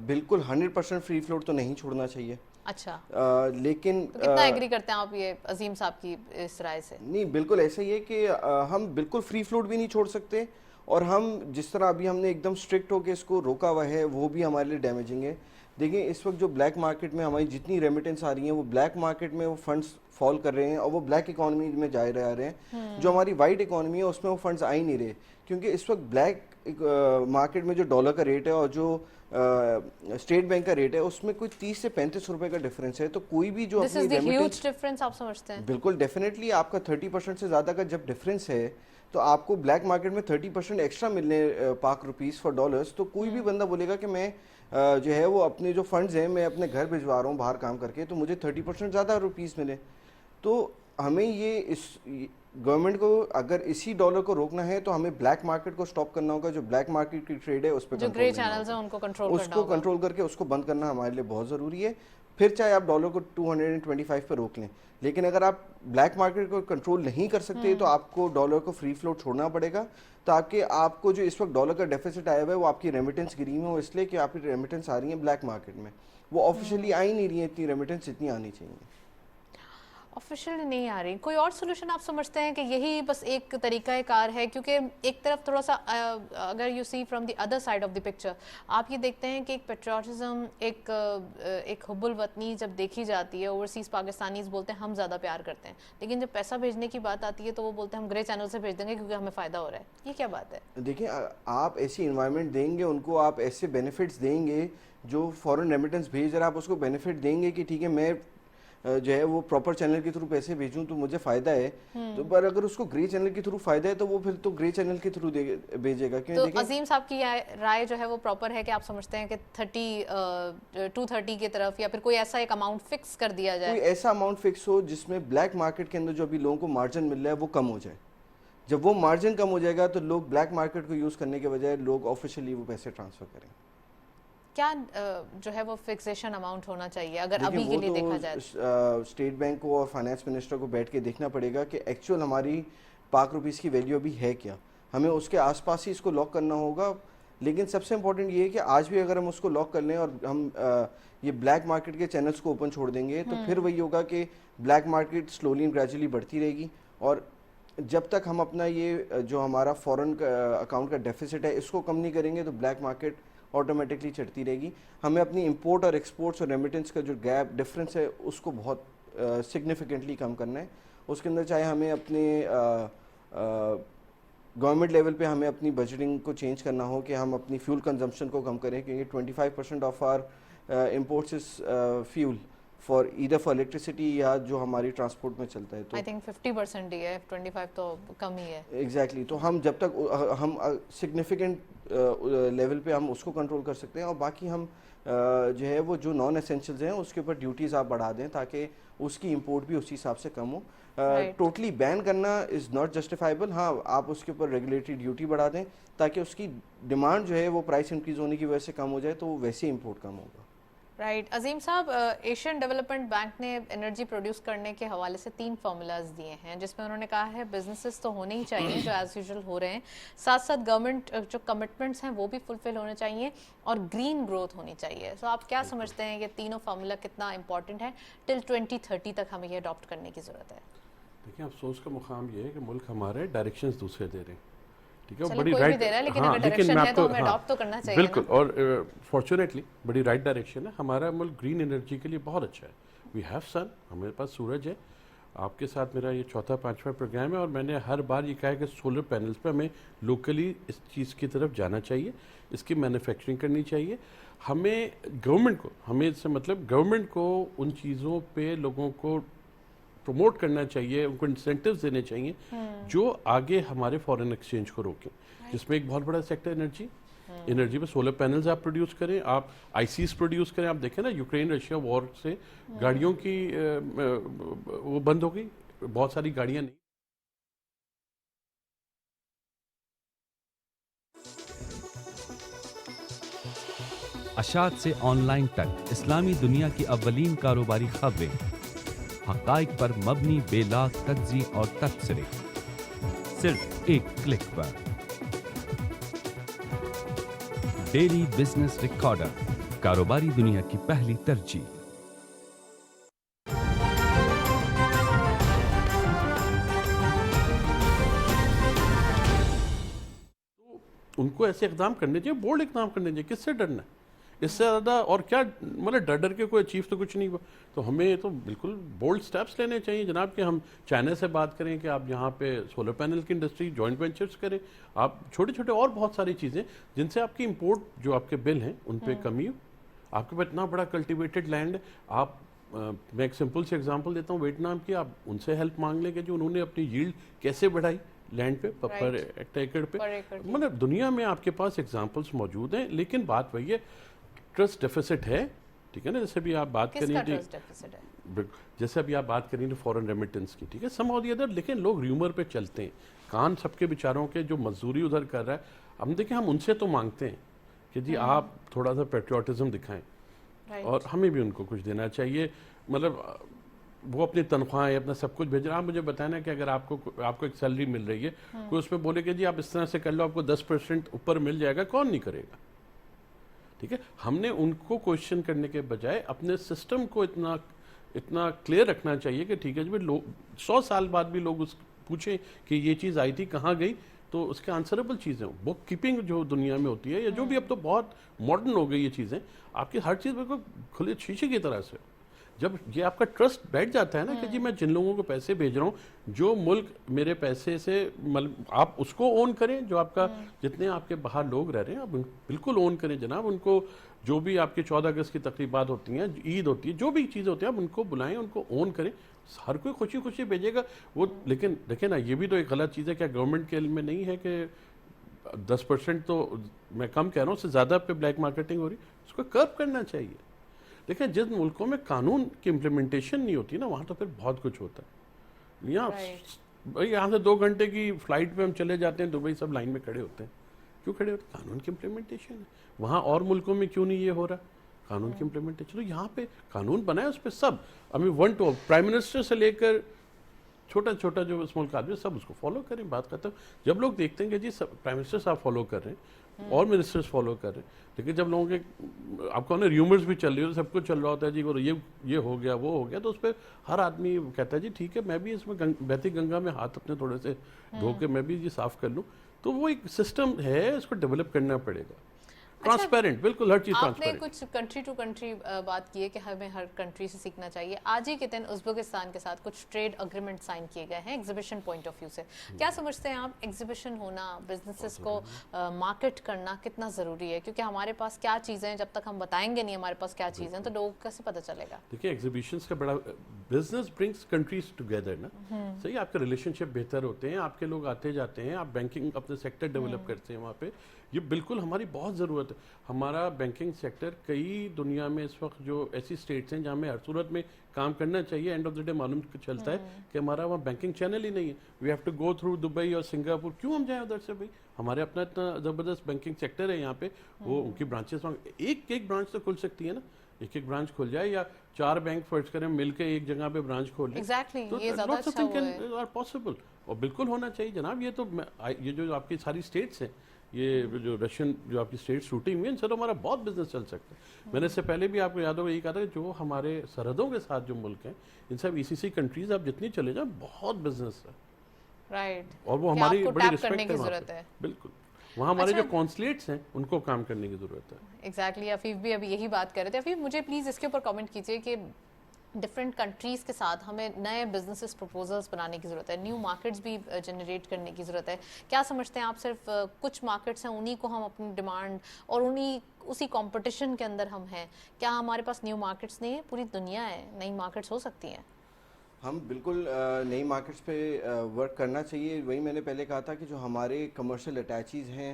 بالکل 100% فری فلوٹ تو نہیں چھوڑنا چاہیے, اچھا لیکن تو کتنا ایگری کرتے ہیں آپ یہ عظیم صاحب کی اس رائے سے؟ نہیں بالکل ایسا ہی ہے کہ ہم بالکل فری فلوٹ بھی نہیں چھوڑ سکتے, اور ہم جس طرح ابھی ہم نے ایک دم اسٹرکٹ ہو کے اس کو روکا ہوا ہے وہ بھی ہمارے لیے ڈیمیجنگ ہے. دیکھیں اس وقت جو بلیک مارکیٹ میں ہماری جتنی ریمیٹنس آ رہی ہیں وہ بلیک مارکیٹ میں وہ فنڈز فال کر رہے ہیں اور وہ بلیک اکانومی میں جا رہے ہیں. جو ہماری وائٹ اکانومی ہے اس میں وہ فنڈز آ ہی نہیں رہے, کیونکہ اس وقت بلیک مارکیٹ میں جو ڈالر کا ریٹ ہے اور جو اسٹیٹ بینک کا ریٹ ہے اس میں کوئی 30 سے 35 روپے کا ڈفرینس ہے. تو کوئی بھی جو دس اپنی از دی ہیوج ریمیٹنس, ڈفرینس آپ سمجھتے ہیں؟ بالکل ڈیفینیٹلی آپ کا 30% سے زیادہ کا جب ڈفرینس ہے تو آپ کو بلیک مارکیٹ میں 30% ایکسٹرا ملنے پاک روپیز فار ڈالرز, تو کوئی بھی بندہ بولے گا کہ میں جو ہے وہ اپنے جو فنڈز ہیں میں اپنے گھر بھجوا رہا ہوں باہر کام کر کے تو مجھے 30% زیادہ روپیز ملے. تو ہمیں یہ اس گورنمنٹ کو اگر اسی ڈالر کو روکنا ہے تو ہمیں بلیک مارکیٹ کو سٹاپ کرنا ہوگا, جو بلیک مارکیٹ کی ٹریڈ ہے اس پہ جو گرے چینلز ہیں ان کو کنٹرول اس کو کنٹرول کر کے اس کو بند کرنا ہمارے لیے بہت ضروری ہے. پھر چاہے آپ ڈالر کو 225 پہ روک لیں, لیکن اگر آپ بلیک مارکیٹ کو کنٹرول نہیں کر سکتے تو آپ کو ڈالر کو فری فلوٹ چھوڑنا پڑے گا, تاکہ آپ کو جو اس وقت ڈالر کا ڈیفیسٹ آیا ہوا ہے وہ آپ کی ریمیٹنس گری میں ہو, اس لیے کہ آپ کی ریمیٹنس آ رہی ہیں بلیک مارکیٹ میں, وہ آفیشیلی آ ہی نہیں رہی ہیں اتنی ریمیٹنس جتنی آنی چاہیے. آفیشیل نہیں آ رہی. کوئی اور سولوشن آپ سمجھتے ہیں کہ یہی بس ایک طریقہ کار ہے؟ کیونکہ ایک طرف تھوڑا سا اگر you see from the other side of the picture آپ یہ دیکھتے ہیں کہ ایک پیٹریوٹزم, ایک حب الوطنی جب دیکھی جاتی ہے, اوورسیز پاکستانیز بولتے ہیں ہم زیادہ پیار کرتے ہیں, لیکن جب پیسہ بھیجنے کی بات آتی ہے تو وہ بولتے ہیں ہم گرے چینل سے بھیج دیں گے کیونکہ ہمیں فائدہ ہو رہا ہے. یہ کیا بات ہے؟ دیکھیں آپ ایسی انوائرمنٹ دیں گے ان کو, آپ ایسے بینیفٹس دیں گے, جو فورن ریمیٹنس بھیج رہا ہے آپ اس کو بینیفٹ دیں گے کہ ٹھیک ہے میں جو ہے وہ پراپر چینل کے تھرو پیسے بھیجوں تو مجھے فائدہ ہے, تو پر اگر اس کو گرے چینل کے تھرو فائدہ ہے تو وہ پھر تو گرے چینل کے تھرو بھیجے گا. تو عظیم صاحب کی رائے جو ہے وہ پراپر ہے کہ آپ سمجھتے ہیں کہ 230 کی طرف یا پھر کوئی ایسا ایک اماؤنٹ فکس کر دیا جائے, کوئی ایسا اماؤنٹ فکس ہو جس میں بلیک مارکیٹ کے اندر جو ابھی لوگوں کو مارجن مل رہا ہے وہ کم ہو جائے. جب وہ مارجن کم ہو جائے گا تو لوگ بلیک مارکیٹ کو یوز کرنے کے بجائے لوگ آفیشیلی وہ پیسے ٹرانسفر کریں. کیا جو ہے وہ فکسیشن اماؤنٹ ہونا چاہیے اگر ابھی کے لیے دیکھا جائے؟ اسٹیٹ بینک کو اور فائنانس منسٹر کو بیٹھ کے دیکھنا پڑے گا کہ ایکچوئل ہماری پاک روپیز کی ویلیو ابھی ہے کیا, ہمیں اس کے آس پاس ہی اس کو لاک کرنا ہوگا. لیکن سب سے امپورٹنٹ یہ ہے کہ آج بھی اگر ہم اس کو لاک کر لیں اور ہم یہ بلیک مارکیٹ کے چینلز کو اوپن چھوڑ دیں گے تو پھر وہی ہوگا کہ black market slowly and gradually بڑھتی رہے گی, اور جب تک ہم اپنا یہ جو ہمارا فورن اکاؤنٹ کا ڈیفیسٹ ہے اس کو کم نہیں کریں گے تو بلیک مارکیٹ آٹومیٹکلی چڑھتی رہے گی. ہمیں اپنی امپورٹ اور ایکسپورٹس اور ریمیٹنس کا جو گیپ ڈفرینس ہے اس کو بہت سگنیفیکنٹلی کم کرنا ہے. اس کے اندر چاہے ہمیں اپنے گورنمنٹ لیول پہ ہمیں اپنی بجٹنگ کو چینج کرنا ہو کہ ہم اپنی فیول کنزمپشن کو کم کریں, کیونکہ 25% of our imports is fuel for either for electricity یا جو ہماری ٹرانسپورٹ میں چلتا ہے. تو آئی تھنک 50% ہی ہے, 25 تو کم ہی ہے. ایگزیکٹلی, تو ہم جب تک ہم سگنیفیکنٹ لیول پہ ہم اس کو کنٹرول کر سکتے ہیں, اور باقی ہم جو ہے وہ جو نان اسینشیلز ہیں اس کے اوپر ڈیوٹیز آپ بڑھا دیں تاکہ اس کی امپورٹ بھی اسی حساب سے کم ہو. ٹوٹلی بین کرنا از ناٹ جسٹیفائبل, ہاں آپ اس کے اوپر ریگولیٹری ڈیوٹی بڑھا دیں تاکہ اس کی ڈیمانڈ جو ہے وہ پرائس انکریز ہونے کی وجہ سے کم ہو جائے تو ویسے امپورٹ کم ہوگا. رائٹ. عظیم صاحب, ایشین ڈیولپمنٹ بینک نے انرجی پروڈیوس کرنے کے حوالے سے 3 فارمولاز دیے ہیں جس میں انہوں نے کہا ہے بزنسز تو ہونے ہی چاہیے جو ایز یوزول ہو رہے ہیں, ساتھ ساتھ گورنمنٹ جو کمٹمنٹس ہیں وہ بھی فلفل ہونے چاہیے, اور گرین گروتھ ہونی چاہیے. سو آپ کیا سمجھتے ہیں یہ تینوں فارمولا کتنا امپورٹنٹ ہے ٹل 2030 تک ہمیں یہ اڈاپٹ کرنے کی ضرورت ہے؟ دیکھیں افسوس کا مقام یہ ہے کہ ملک ہمارے ڈائریکشنز دوسرے دے رہے ہیں, ٹھیک ہے, چلو بڑی کوئی بھی دے رہا ہے لیکن اگر ڈائریکشن ہے تو ہمیں اڈاپٹ تو کرنا چاہیے. بالکل, اور فارچونیٹلی بڑی رائٹ ڈائریکشن ہے. ہمارا ملک گرین انرجی کے لیے بہت اچھا ہے. وی ہیو سن, ہمارے پاس سورج ہے. آپ کے ساتھ میرا یہ 4-5واں پروگرام ہے اور میں نے ہر بار یہ کہا ہے کہ سولر پینلز پہ ہمیں لوکلی اس چیز کی طرف جانا چاہیے, اس کی مینوفیکچرنگ کرنی چاہیے. ہمیں گورنمنٹ کو, ہمیں اس سے مطلب گورنمنٹ کو ان چیزوں پہ لوگوں کو پروموٹ کرنا چاہیے, ان کو انسینٹیوز دینے چاہیے جو آگے ہمارے فارن ایکسچینج کو روکیں, جس میں ایک بہت بڑا سیکٹر انرجی پہ سولر پینلز آپ پروڈیوس کریں, آپ آئی سیز پروڈیوس کریں. آپ دیکھیں نا یوکرین رشیا وار سے گاڑیوں کی وہ بند ہو گئی, بہت ساری گاڑیاں نہیں. اشاعت سے آن لائن تک اسلامی دنیا کی اولین کاروباری خبریں، حقائق پر مبنی بے لاگ تجزیے اور تبصرے، صرف ایک کلک پر۔ ڈیلی بزنس ریکارڈر، کاروباری دنیا کی پہلی ترجیح۔ ان کو ایسے اقدام کرنے چاہیے، بولڈ اقدام کرنے چاہیے، کس سے ڈرنا ہے اس سے زیادہ؟ اور کیا مطلب ڈر ڈر کے کوئی اچیو تو کچھ نہیں ہوا، تو ہمیں تو بالکل بولڈ سٹیپس لینے چاہیے جناب کہ ہم چائنا سے بات کریں کہ آپ یہاں پہ سولر پینل کی انڈسٹری جوائنٹ وینچرز کریں، آپ چھوٹے چھوٹے اور بہت ساری چیزیں جن سے آپ کی امپورٹ جو آپ کے بل ہیں ان پہ کمی ہو۔ آپ کے پاس اتنا بڑا کلٹیویٹڈ لینڈ ہے، آپ میں ایک سمپل سی ایگزامپل دیتا ہوں ویتنام کی، آپ ان سے ہیلپ مانگ لیں کہ جو انہوں نے اپنی ییلڈ کیسے بڑھائی لینڈ پہ پر ایکڑ پہ، مطلب دنیا میں آپ کے پاس ایگزامپلس موجود ہیں، لیکن بات وہی ہے ٹرسٹ ڈیفیسٹ ہے، ٹھیک ہے نا؟ جیسے بھی آپ بات کریں جیسے ابھی آپ بات کریں فورن ریمیٹنس کی، ٹھیک ہے، سم اور دی ادر، لیکن لوگ ریومر پہ چلتے ہیں، کان سب کے بیچاروں کے جو مزدوری ادھر کر رہا ہے، ہم دیکھیں ہم ان سے تو مانگتے ہیں کہ جی آپ تھوڑا سا پیٹریوٹزم دکھائیں اور ہمیں بھی ان کو کچھ دینا چاہیے، مطلب وہ اپنی تنخواہیں اپنا سب کچھ بھیج رہے ہیں۔ آپ مجھے بتائیں نا کہ اگر آپ کو ایک سیلری مل رہی ہے، کوئی اس پہ بولے کہ جی آپ اس طرح سے کر لو آپ کو 10% اوپر مل جائے گا، کون نہیں کرے گا؟ ٹھیک ہے، ہم نے ان کو کوشچن کرنے کے بجائے اپنے سسٹم کو اتنا کلیئر رکھنا چاہیے کہ ٹھیک ہے جی 100 سال بعد بھی لوگ پوچھیں کہ یہ چیز آئی تھی کہاں گئی، تو اس کے آنسریبل چیزیں ہوں۔ بک کیپنگ جو دنیا میں ہوتی ہے یا جو بھی، اب تو بہت ماڈرن ہو گئی یہ چیزیں، آپ کی ہر چیز بالکل کھلے شیشے کی طرح سے، جب یہ آپ کا ٹرسٹ بیٹھ جاتا ہے نا کہ جی میں جن لوگوں کو پیسے بھیج رہا ہوں، جو ملک میرے پیسے سے آپ اس کو اون کریں، جو آپ کا جتنے آپ کے باہر لوگ رہ رہے ہیں آپ بالکل اون کریں جناب، ان کو جو بھی آپ کی 14 اگست کی تقریبات ہوتی ہیں، عید ہوتی ہے، جو بھی چیزیں ہوتی ہیں آپ ان کو بلائیں، ان کو اون کریں، ہر کوئی خوشی خوشی بھیجے گا وہ۔ لیکن دیکھیں نا، یہ بھی تو ایک غلط چیز ہے، کیا گورنمنٹ کے علم میں نہیں ہے کہ 10% تو میں کم کہہ رہا ہوں، اس سے زیادہ پہ بلیک مارکیٹنگ ہو رہی ہے، اس کو کرب کرنا چاہیے۔ دیکھیں جن ملکوں میں قانون کی امپلیمنٹیشن نہیں ہوتی نا، وہاں تو پھر بہت کچھ ہوتا ہے۔ یہاں سے 2 گھنٹے کی فلائٹ پہ ہم چلے جاتے ہیں دبئی، سب لائن میں کھڑے ہوتے ہیں، کیوں کھڑے ہوتے ہیں؟ قانون کی امپلیمنٹیشن ہے۔ وہاں اور ملکوں میں کیوں نہیں یہ ہو رہا؟ قانون کی امپلیمنٹیشن۔ تو یہاں پہ قانون بنا ہے، اس پہ سب پرائم منسٹر سے لے کر چھوٹا چھوٹا جو اس ملک آدمی سب اس کو فالو کریں، بات کرتا ہوں۔ جب لوگ دیکھتے ہیں کہ جی پرائم منسٹر صاحب فالو کر رہے ہیں اور منسٹرز فالو کر رہے ہیں، لیکن جب لوگوں کے آپ کو ریومرز بھی چل رہی ہوتے، سب کچھ چل رہا ہوتا ہے جی یہ ہو گیا وہ ہو گیا، تو اس پہ ہر آدمی کہتا ہے جی ٹھیک ہے میں بھی اس میں بہتی گنگا میں ہاتھ اپنے تھوڑے سے دھو کے میں بھی جی صاف کر لوں۔ تو وہ ایک سسٹم ہے، اس کو ڈیولپ کرنا پڑے گا، ٹرانسپیرنٹ، بالکل ہر چیز ٹرانسپیرنٹ۔ آپ نے کچھ کنٹری ٹو کنٹری بات کی ہے کہ ہمیں ہر کنٹری سے سیکھنا چاہیے۔ آج ہی کے دن ازبکستان کے ساتھ کچھ ٹریڈ اگریمنٹ سائن کیے گئے ہیں ایگزیبیشن پوائنٹ آف ویو سے، کیا سمجھتے ہیں آپ ایگزیبیشن ہونا، بزنسز کو مارکیٹ کرنا کتنا ضروری ہے؟ کیونکہ ہمارے پاس کیا چیزیں ہیں، جب تک ہم بتائیں گے نہیں ہمارے پاس کیا چیزیں ہیں تو لوگوں کو کیسے پتہ چلے گا؟ دیکھیں ایگزیبیشنز کا بڑا بزنس برنگس کنٹریز ٹوگیدر نا، صحیح، آپ کے ریلیشن شپ بہتر ہوتے ہیں، آپ کے لوگ آتے جاتے ہیں، آپ بینکنگ اپنے سیکٹر ڈیولپ کرتے ہیں وہاں پہ، یہ بالکل ہماری بہت ضرورت ہے۔ ہمارا بینکنگ سیکٹر کئی دنیا میں اس وقت جو ایسی اسٹیٹس ہیں جہاں ہمیں ہر صورت میں کام کرنا چاہیے، اینڈ آف دا ڈے معلوم چلتا ہے کہ ہمارا وہاں بینکنگ چینل ہی نہیں ہے، we have to go through Dubai اور سنگاپور، کیوں ہم جائیں ادھر سے؟ بھائی ہمارے اپنا اتنا زبردست بینکنگ سیکٹر ہے یہاں پہ، وہ ان کی برانچز ایک برانچ تو کھل سکتی ہے نا، ایک برانچ کھل جائے، یا 4 بینک فرض کریں مل کے ایک جگہ پہ برانچ کھول لیں، پاسبل، اور بالکل ہونا چاہیے جناب۔ یہ جو آپ کی ساری اسٹیٹس ہیں، یہ جو رشین جو آپ کی اسٹیٹ شوٹنگ ہوئی، ان سے تو ہمارا بہت بزنس چل سکتا ہے۔ میں نے اس سے پہلے بھی آپ کو یاد ہوگا یہی کہا تھا کہ جو ہمارے سرحدوں کے ساتھ جو ملک ہیں، ان سب ECC کنٹریز آپ جتنی چلے جائیں بہت بزنس ہے، رائٹ، اور وہ ہماری بڑی ریسپیکٹ ہے، بالکل وہاں ہمارے جو کونسلیٹس ہیں ان کو کام کرنے کی ضرورت ہے۔ ایگزیکٹلی، عفیف بھی ابھی یہی بات کر رہے تھے۔ عفیف مجھے پلیز اس کے اوپر کامنٹ کیجیے کہ ڈفرینٹ کنٹریز کے ساتھ ہمیں نئے بزنسز پروپوزلز بنانے کی ضرورت ہے، نیو مارکیٹس بھی جنریٹ کرنے کی ضرورت ہے، کیا سمجھتے ہیں آپ؟ صرف کچھ مارکیٹس ہیں انہی کو ہم اپنی ڈیمانڈ اور اسی کمپٹیشن کے اندر ہم ہیں، کیا ہمارے پاس نیو مارکیٹس نہیں ہے؟ پوری دنیا ہے، نئی مارکیٹس ہو سکتی ہیں۔ ہم بالکل نئی مارکیٹس پہ ورک کرنا چاہیے۔ وہی میں نے پہلے کہا تھا کہ جو ہمارے کمرشل اٹیچیز ہیں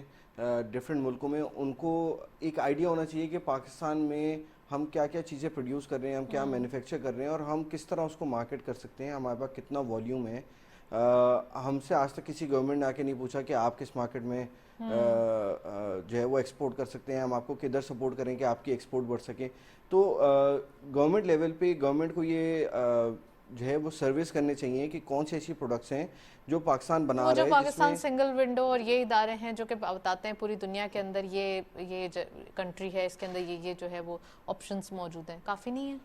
ڈفرینٹ ملکوں میں، ان کو ایک آئیڈیا ہونا چاہیے کہ پاکستان میں ہم کیا کیا چیزیں پروڈیوس کر رہے ہیں، ہم کیا مینوفیکچر کر رہے ہیں، اور ہم کس طرح اس کو مارکیٹ کر سکتے ہیں، ہمارے پاس کتنا والیوم ہے۔ हमसे आज तक किसी गवर्नमेंट ने आके नहीं पूछा कि आप किस मार्केट में जो है वो एक्सपोर्ट कर सकते हैं, हम आपको किधर सपोर्ट करें कि आपकी एक्सपोर्ट बढ़ सके। तो गवर्नमेंट लेवल पे गवर्नमेंट को ये जो है वो सर्विस करने चाहिए कि कौन सी ऐसी प्रोडक्ट्स हैं जो पाकिस्तान बना वो रहा जो है, पाकिस्तान जिसमें सिंगल विंडो और ये इदारे हैं जो कि बताते हैं पूरी दुनिया के अंदर ये कंट्री है, इसके अंदर ये जो है वो ऑप्शंस मौजूद हैं, काफ़ी नहीं है।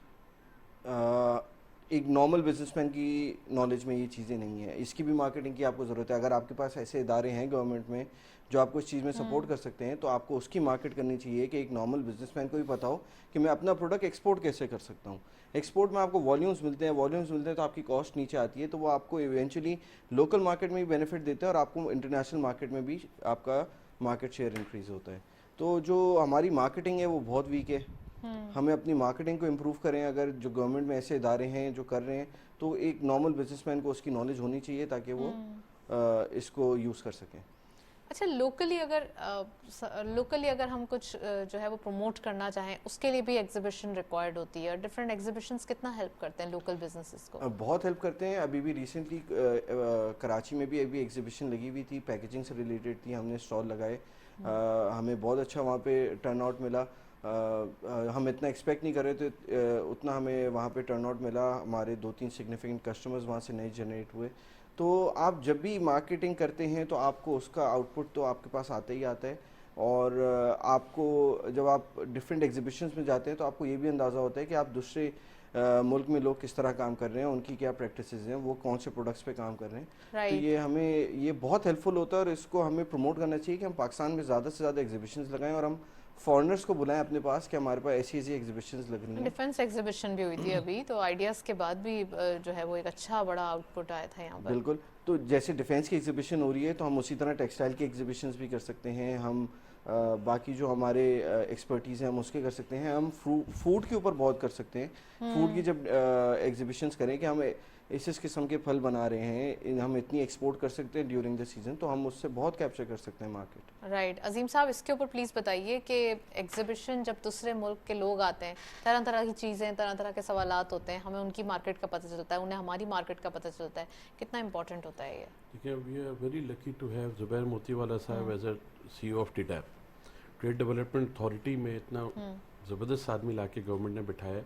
एक नॉर्मल बिजनेसमैन की नॉलेज में ये चीज़ें नहीं है, इसकी भी मार्केटिंग की आपको ज़रूरत है। अगर आपके पास ऐसे इदारे हैं गवर्नमेंट में जो आपको इस चीज़ में सपोर्ट कर सकते हैं, तो आपको उसकी मार्केट करनी चाहिए कि एक नॉर्मल बिजनेसमैन को भी पता हो कि मैं अपना प्रोडक्ट एक्सपोर्ट कैसे कर सकता हूँ। एक्सपोर्ट में आपको वॉल्यूम्स मिलते हैं तो आपकी कॉस्ट नीचे आती है, तो वो आपको इवेंचुअली लोकल मार्केट में भी बेनिफिट देते हैं और आपको इंटरनेशनल मार्केट में भी आपका मार्केट शेयर इंक्रीज़ होता है। तो जो हमारी मार्केटिंग है वो बहुत वीक है, हमें अपनी मार्केटिंग को इम्प्रूव करें। अगर जो गवर्नमेंट में ऐसे इदारे हैं जो कर रहे हैं, तो एक नॉर्मल बिजनेसमैन को उसकी नॉलेज होनी चाहिए ताकि वो इसको यूज़ कर सकें। अच्छा, लोकली अगर हम कुछ जो है वो प्रमोट करना चाहें, उसके लिए भी एग्जीबिशन रिक्वायर्ड होती है, और डिफरेंट एग्जीबिशंस कितना हेल्प करते हैं लोकल बिजनेसेस को? बहुत हेल्प करते हैं। अभी भी रिसेंटली कराची में भी अभी एग्जीबिशन लगी हुई थी, पैकेजिंग से रिलेटेड थी, हमने स्टॉल लगाए, हमें बहुत अच्छा वहाँ पे टर्न आउट मिला। हम इतना एक्सपेक्ट नहीं कर रहे थे, उतना हमें वहाँ पे टर्न आउट मिला। हमारे 2-3 सिग्निफिकेंट कस्टमर्स वहाँ से नए जनरेट हुए। तो आप जब भी मार्केटिंग करते हैं तो आपको उसका आउटपुट तो आपके पास आता ही आता है, और आपको जब आप डिफरेंट एग्जीबिशंस में जाते हैं तो आपको ये भी अंदाज़ा होता है कि आप दूसरे मुल्क में लोग किस तरह काम कर रहे हैं, उनकी क्या प्रैक्टिसेस हैं, वो कौन से प्रोडक्ट्स पे काम कर रहे हैं। तो ये हमें ये बहुत हेल्पफुल होता है, और इसको हमें प्रमोट करना चाहिए कि हम पाकिस्तान में ज़्यादा से ज़्यादा एग्जीबिशंस लगाएं और हम फॉरेनर्स को बुलाएं अपने पास कि हमारे पास ऐसी ऐसी एग्जीबिशंस लग रही हैं। डिफेंस एग्जीबिशन भी हुई थी अभी, तो आइडियाज़ के बाद भी जो है वो एक अच्छा बड़ा आउटपुट आया था यहाँ पर। बिल्कुल, तो जैसे डिफेंस की एग्जीबिशन हो रही है तो हम उसी तरह टेक्सटाइल की एग्जीबिशंस भी कर सकते हैं, हम बाकी जो हमारे एक्सपर्टीज़ हैं हम उसके कर सकते हैं, हम फूड के ऊपर बहुत कर सकते हैं। फूड की जब एग्जीबिशंस करें कि हम इस किस्म के फल बना रहे हैं, हम इतनी एक्सपोर्ट कर सकते हैं ड्यूरिंग द सीजन, तो हम उससे बहुत कैप्चर कर सकते हैं मार्केट। राइट। अजीम साहब, इसके ऊपर प्लीज़ बताइए कि एग्जीबिशन जब दूसरे मुल्क के लोग आते हैं, तरह तरह की चीज़ें, तरह तरह के सवालात होते हैं, हमें उनकी मार्केट का पता चलता है, उन्हें हमारी मार्केट का पता चलता है, कितना इंपॉर्टेंट होता है ये? देखिए, we are very lucky to have Zubair Motiwala साहब as a CEO of TDAP, trade development authority में इतना ज़बरदस्त आदमी ला के गवर्नमेंट ने बिठाया,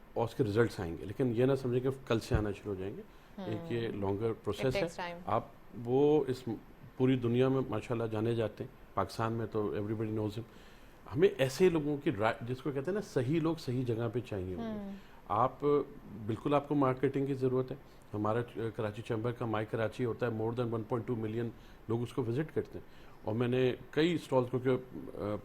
और उसके रिजल्ट्स आएंगे, लेकिन ये ना समझें कि कल से आना शुरू हो जाएंगे। एक ये लॉन्गर प्रोसेस है। आप वो इस पूरी दुनिया में माशाल्लाह जाने जाते हैं, पाकिस्तान में तो एवरीबडी नोज हिम। हमें ऐसे लोगों की जिसको कहते हैं ना, सही लोग सही जगह पे चाहिए होंगे। आप बिल्कुल, आपको मार्केटिंग की ज़रूरत है। हमारा कराची चैम्बर का माई कराची होता है, मोर देन 1.2 मिलियन लोग उसको विजिट करते हैं, और मैंने कई स्टॉल्स, क्योंकि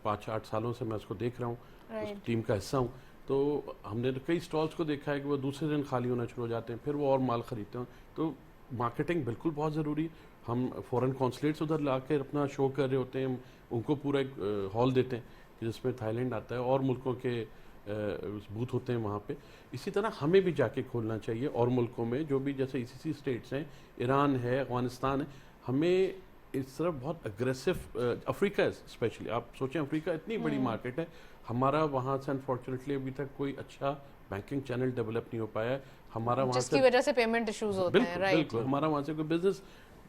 5-8 सालों से मैं उसको देख रहा हूँ, उस टीम का हिस्सा हूँ, तो हमने कई स्टॉल्स को देखा है कि वो दूसरे दिन खाली होना शुरू हो जाते हैं, फिर वो और माल ख़रीदते हैं। तो मार्केटिंग बिल्कुल बहुत ज़रूरी है। हम फॉरेन कॉन्सुलेट्स उधर ला कर अपना शो कर रहे होते हैं, उनको पूरा एक हॉल देते हैं जिसमें थाईलैंड आता है और मुल्कों के बूथ होते हैं वहाँ पे। इसी तरह हमें भी जाके खोलना चाहिए और मुल्कों में जो भी, जैसे ECC स्टेट्स हैं, ईरान है, अफगानिस्तान है, हमें इस तरफ बहुत अग्रेसिव, अफ्रीका स्पेशली, आप सोचें अफ्रीका इतनी बड़ी मार्केट है, हमारा वहाँ से अनफॉर्चुनेटली अभी तक कोई अच्छा बैंकिंग चैनल डेवलप नहीं हो पाया है। हमारा वहाँ जिसकी वजह से पेमेंट इश्यूज होते हैं। राइट, बिल्कुल, हमारा वहाँ से कोई बिजनेस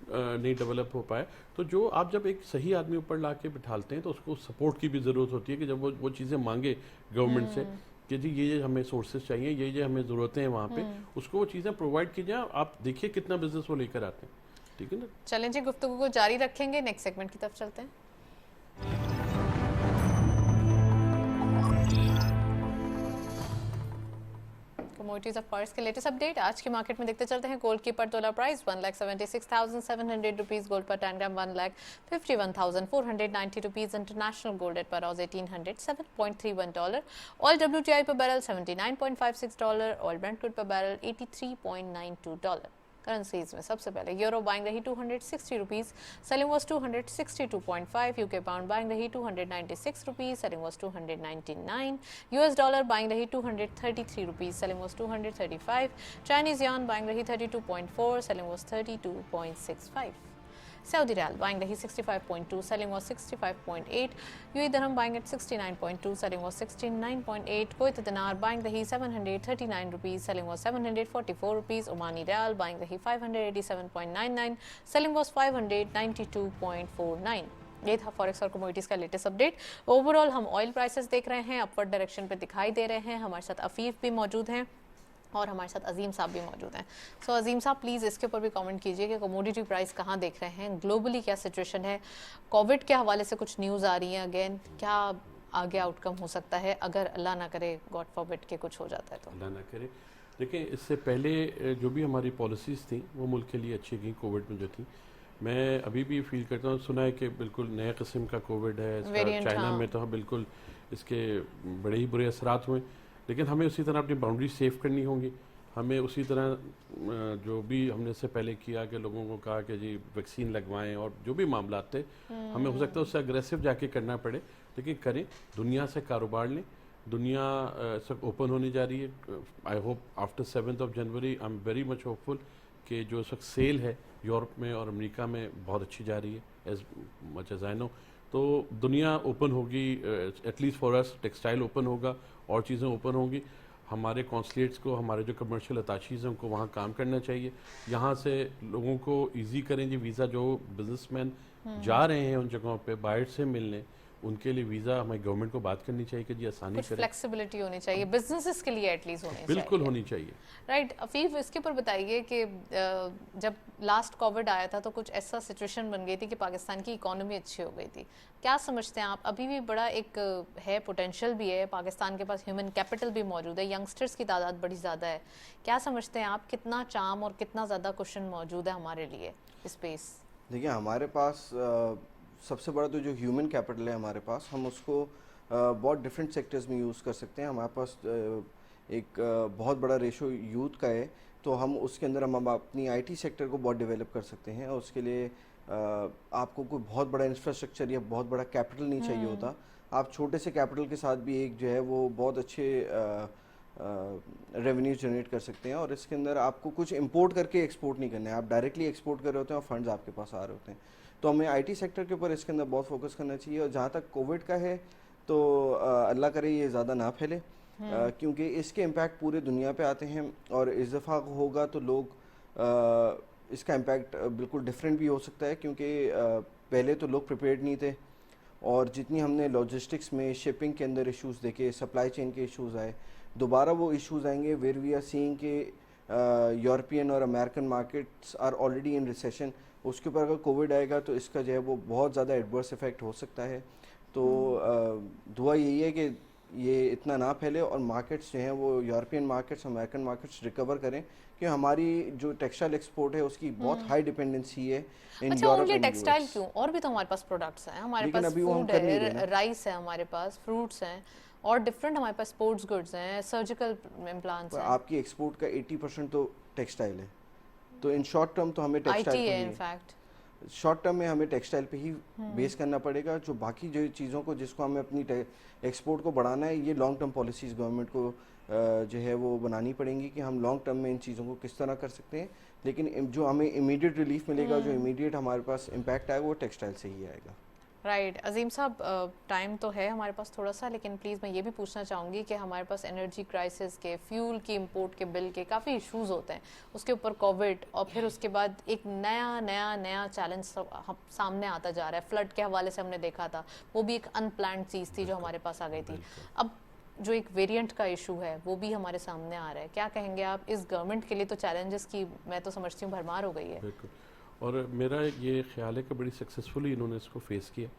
नहीं डेवलप हो पाए। तो जो आप जब एक सही आदमी ऊपर ला के बिठालते हैं तो उसको सपोर्ट की भी ज़रूरत होती है कि जब वो चीज़ें मांगे गवर्नमेंट से कि जी ये हमें सोर्सेज चाहिए, ये हमें ज़रूरतें हैं वहाँ पे, उसको वो चीज़ें प्रोवाइड की जाए। आप देखिए कितना बिजनेस वो लेकर आते हैं, ठीक है ना। चलें जी, गुफ्तगू को जारी रखेंगे, नेक्स्ट सेगमेंट की तरफ चलते हैं। कमोडिटीज ऑफ फॉरेक्स के लेटेस्ट अपडेट आज की मार्केट में देखते चलते हैं। गोल्ड की पर तोला प्राइस 1,76,700 रुपीज़, गोल्ड पर 10 ग्राम 1,51,490 रुपीज़, इंटरनेशनल गोल्ड एट पर 1,800 $7.31, ऑयल WTI पर बैरल $79.56, ऑयल ब्रेंट क्रूड पर बैरल $83.92। करेंसीज में सबसे पहले यूरो बाइंग रही 260 rupees, selling was 262.5, UK pound buying रही 296 rupees, selling was 299, US dollar buying रही 233 रुपीज़, सेलिंग वॉज 235, चाइनीज़ यान बाइंग रही 32.4, selling was 32.65। Saudi Riyal buying the 65.2, selling was 65.8. UAE Dirham buying at 69.2, selling was 69.8. Kuwait Dinar buying the 739 rupees, selling was 744 rupees. Omani Riyal buying the 587.99, selling was 592.49. ये था forex और commodities का latest update. Overall हम oil prices देख रहे हैं upward direction पे दिखाई दे रहे हैं। हमारे साथ अफीफ भी मौजूद हैं और हमारे साथ अजीम साहब भी मौजूद हैं। सो अजीम साहब प्लीज़ इसके ऊपर भी कमेंट कीजिए कि कमोडिटी प्राइस कहाँ देख रहे हैं, ग्लोबली क्या सिचुएशन है, कोविड के हवाले से कुछ न्यूज़ आ रही हैं अगेन, क्या आगे आउटकम हो सकता है अगर अल्लाह ना करे गॉड फॉरबिड के कुछ हो जाता है तो? अल्लाह ना करे। देखिए इससे पहले जो भी हमारी पॉलिसीज़ थी वो मुल्क के लिए अच्छी गई कोविड में जो थी। मैं अभी भी फील करता हूँ, सुना है कि बिल्कुल नए किस्म का कोविड है चाइना में, तो बिल्कुल इसके बड़े ही बुरे असरात हुए, लेकिन हमें उसी तरह अपनी बाउंड्री सेफ करनी होंगी। हमें उसी तरह जो भी हमने इससे पहले किया कि लोगों को कहा कि जी वैक्सीन लगवाएं और जो भी मामला थे हमें हो सकता है उससे अग्रेसिव जाके करना पड़े, लेकिन करें, दुनिया से कारोबार लें। दुनिया सब ओपन होने जा रही है। I hope after 7 January I am very much hopeful कि जो इस वक्त सेल है यूरोप में और अमेरिका में बहुत अच्छी जा रही है as much as I know. तो दुनिया ओपन होगी, at least for us textile open होगा और चीज़ें ओपन होंगी। हमारे कॉन्सुलेट्स को, हमारे जो कमर्शियल अताशीज़ हैं उनको वहाँ काम करना चाहिए। यहाँ से लोगों को इजी करें जी वीज़ा, जो बिजनेसमैन जा रहे हैं उन जगहों पे बाहर से मिलने, उनके लिए वीज़ा हमारी गवर्नमेंट को बात करनी चाहिए कि जी आसानी कुछ करें, फ्लेक्सिबिलिटी होनी चाहिए बिजनेसेस के लिए एटलीस्ट होनी बिल्कुल चाहिए। होनी चाहिए। राइट अफीफ, इसके ऊपर बताइए कि जब लास्ट कोविड आया था तो कुछ ऐसा सिचुएशन बन गई थी कि पाकिस्तान की इकोनॉमी अच्छी हो गई थी। क्या समझते हैं आप, अभी भी बड़ा एक है पोटेंशियल भी है, पाकिस्तान के पास ह्यूमन कैपिटल भी मौजूद है, यंगस्टर्स की तादाद बड़ी ज़्यादा है, क्या समझते हैं आप कितना चार्म और कितना ज़्यादा क्वेश्चन मौजूद है हमारे लिए स्पेस? देखिए हमारे पास सबसे बड़ा तो जो ह्यूमन कैपिटल है हमारे पास, हम उसको बहुत डिफरेंट सेक्टर्स में यूज़ कर सकते हैं। हमारे पास एक बहुत बड़ा रेशो यूथ का है, तो हम उसके अंदर हम अपनी आईटी सेक्टर को बहुत डेवलप कर सकते हैं। और उसके लिए आपको कोई बहुत बड़ा इंफ्रास्ट्रक्चर या बहुत बड़ा कैपिटल नहीं चाहिए होता। आप छोटे से कैपिटल के साथ भी एक जो है वो बहुत अच्छे रेवेन्यू जनरेट कर सकते हैं। और इसके अंदर आपको कुछ इंपोर्ट करके एक्सपोर्ट नहीं करना है, आप डायरेक्टली एक्सपोर्ट कर रहे होते हैं और फंड्स आपके पास आ रहे होते हैं। तो हमें आईटी सेक्टर के ऊपर इसके अंदर बहुत फोकस करना चाहिए। और जहाँ तक कोविड का है तो अल्लाह करे ये ज़्यादा ना फैले, क्योंकि इसके इम्पैक्ट पूरे दुनिया पे आते हैं और इस दफ़ा होगा तो लोग इसका इम्पैक्ट बिल्कुल डिफरेंट भी हो सकता है, क्योंकि पहले तो लोग प्रिपेयर्ड नहीं थे और जितनी हमने लॉजिस्टिक्स में शिपिंग के अंदर इश्यूज़ देखे, सप्लाई चेन के इश्यूज़ आए, दोबारा वो इश्यूज़ आएंगे। वेयर वी आर सीइंग के यूरोपियन और American markets are already in recession. उसके ऊपर अगर कोविड आएगा तो इसका जो है वो बहुत ज़्यादा एडवर्स इफेक्ट हो सकता है। तो दुआ यही है कि ये इतना ना फैले और मार्केट्स जो हैं वो European markets, American markets recover करें, कि हमारी जो टेक्सटाइल एक्सपोर्ट है उसकी बहुत हाई डिपेंडेंसी है इन अच्छा, यूरोप ओनली एंड टेक्सटाइल क्यों, और भी तो हमारे पास प्रोडक्ट्स हैं, हमारे लेकिन पास अभी वो हम फूड कर नहीं रहे है, ना। राइस है, हमारे पास फ्रूट्स हैं और डिफरेंट हमारे पास स्पोर्ट्स गुड्स हैं, सर्जिकल इम्प्लांट्स पर हैं, आपकी एक्सपोर्ट का 80% तो टेक्सटाइल है। तो इन शॉर्ट टर्म तो हमें आईटी टेक्सटाइल है इनफैक्ट। शॉर्ट टर्म में हमें टेक्सटाइल पे ही बेस करना पड़ेगा। जो बाकी जो चीज़ों को जिसको हमें अपनी एक्सपोर्ट को बढ़ाना है, ये लॉन्ग टर्म पॉलिसीज़ गवर्नमेंट को जो है वो बनानी पड़ेंगी कि हम लॉन्ग टर्म में इन चीज़ों को किस तरह कर सकते हैं। लेकिन जो हमें इमीडिएट रिलीफ मिलेगा, जो इमीडिएट हमारे पास इम्पैक्ट आएगा वो टेक्सटाइल से ही आएगा। राइट अजीम साहब, टाइम तो है हमारे पास थोड़ा सा, लेकिन प्लीज़ मैं ये भी पूछना चाहूँगी कि हमारे पास एनर्जी क्राइसिस के, फ्यूल की इंपोर्ट के बिल के काफ़ी इश्यूज होते हैं, उसके ऊपर कोविड और फिर उसके बाद एक नया चैलेंज सामने आता जा रहा है। फ्लड के हवाले से हमने देखा था, वो भी एक अनप्लान्ड चीज़ थी जो हमारे पास आ गई थी। अब जो एक वेरिएंट का इशू है वो भी हमारे सामने आ रहा है, क्या कहेंगे आप? इस गवर्नमेंट के लिए तो चैलेंजेस की मैं तो समझती हूँ भरमार हो गई है। बिल्कुल, और मेरा ये ख्याल है कि बड़ी सक्सेसफुली इन्होंने इसको फेस किया,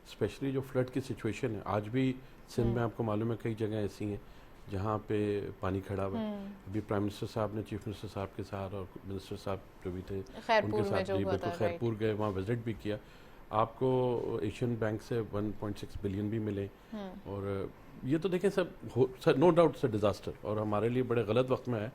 स्पेशली जो फ्लड की सिचुएशन है। आज भी सिंध में आपको मालूम है कई जगह ऐसी हैं जहाँ पे पानी खड़ा हुआ है। अभी प्राइम मिनिस्टर साहब ने चीफ मिनिस्टर साहब के साथ और मिनिस्टर साहब जो भी थे उनके साथ भी बिल्कुल खैरपुर गए, वहाँ विजिट भी किया। आपको एशियन बैंक से 1.6 बिलियन भी मिले। और ये तो देखें सब नो डाउट से डिज़ास्टर और हमारे लिए बड़े गलत वक्त में है,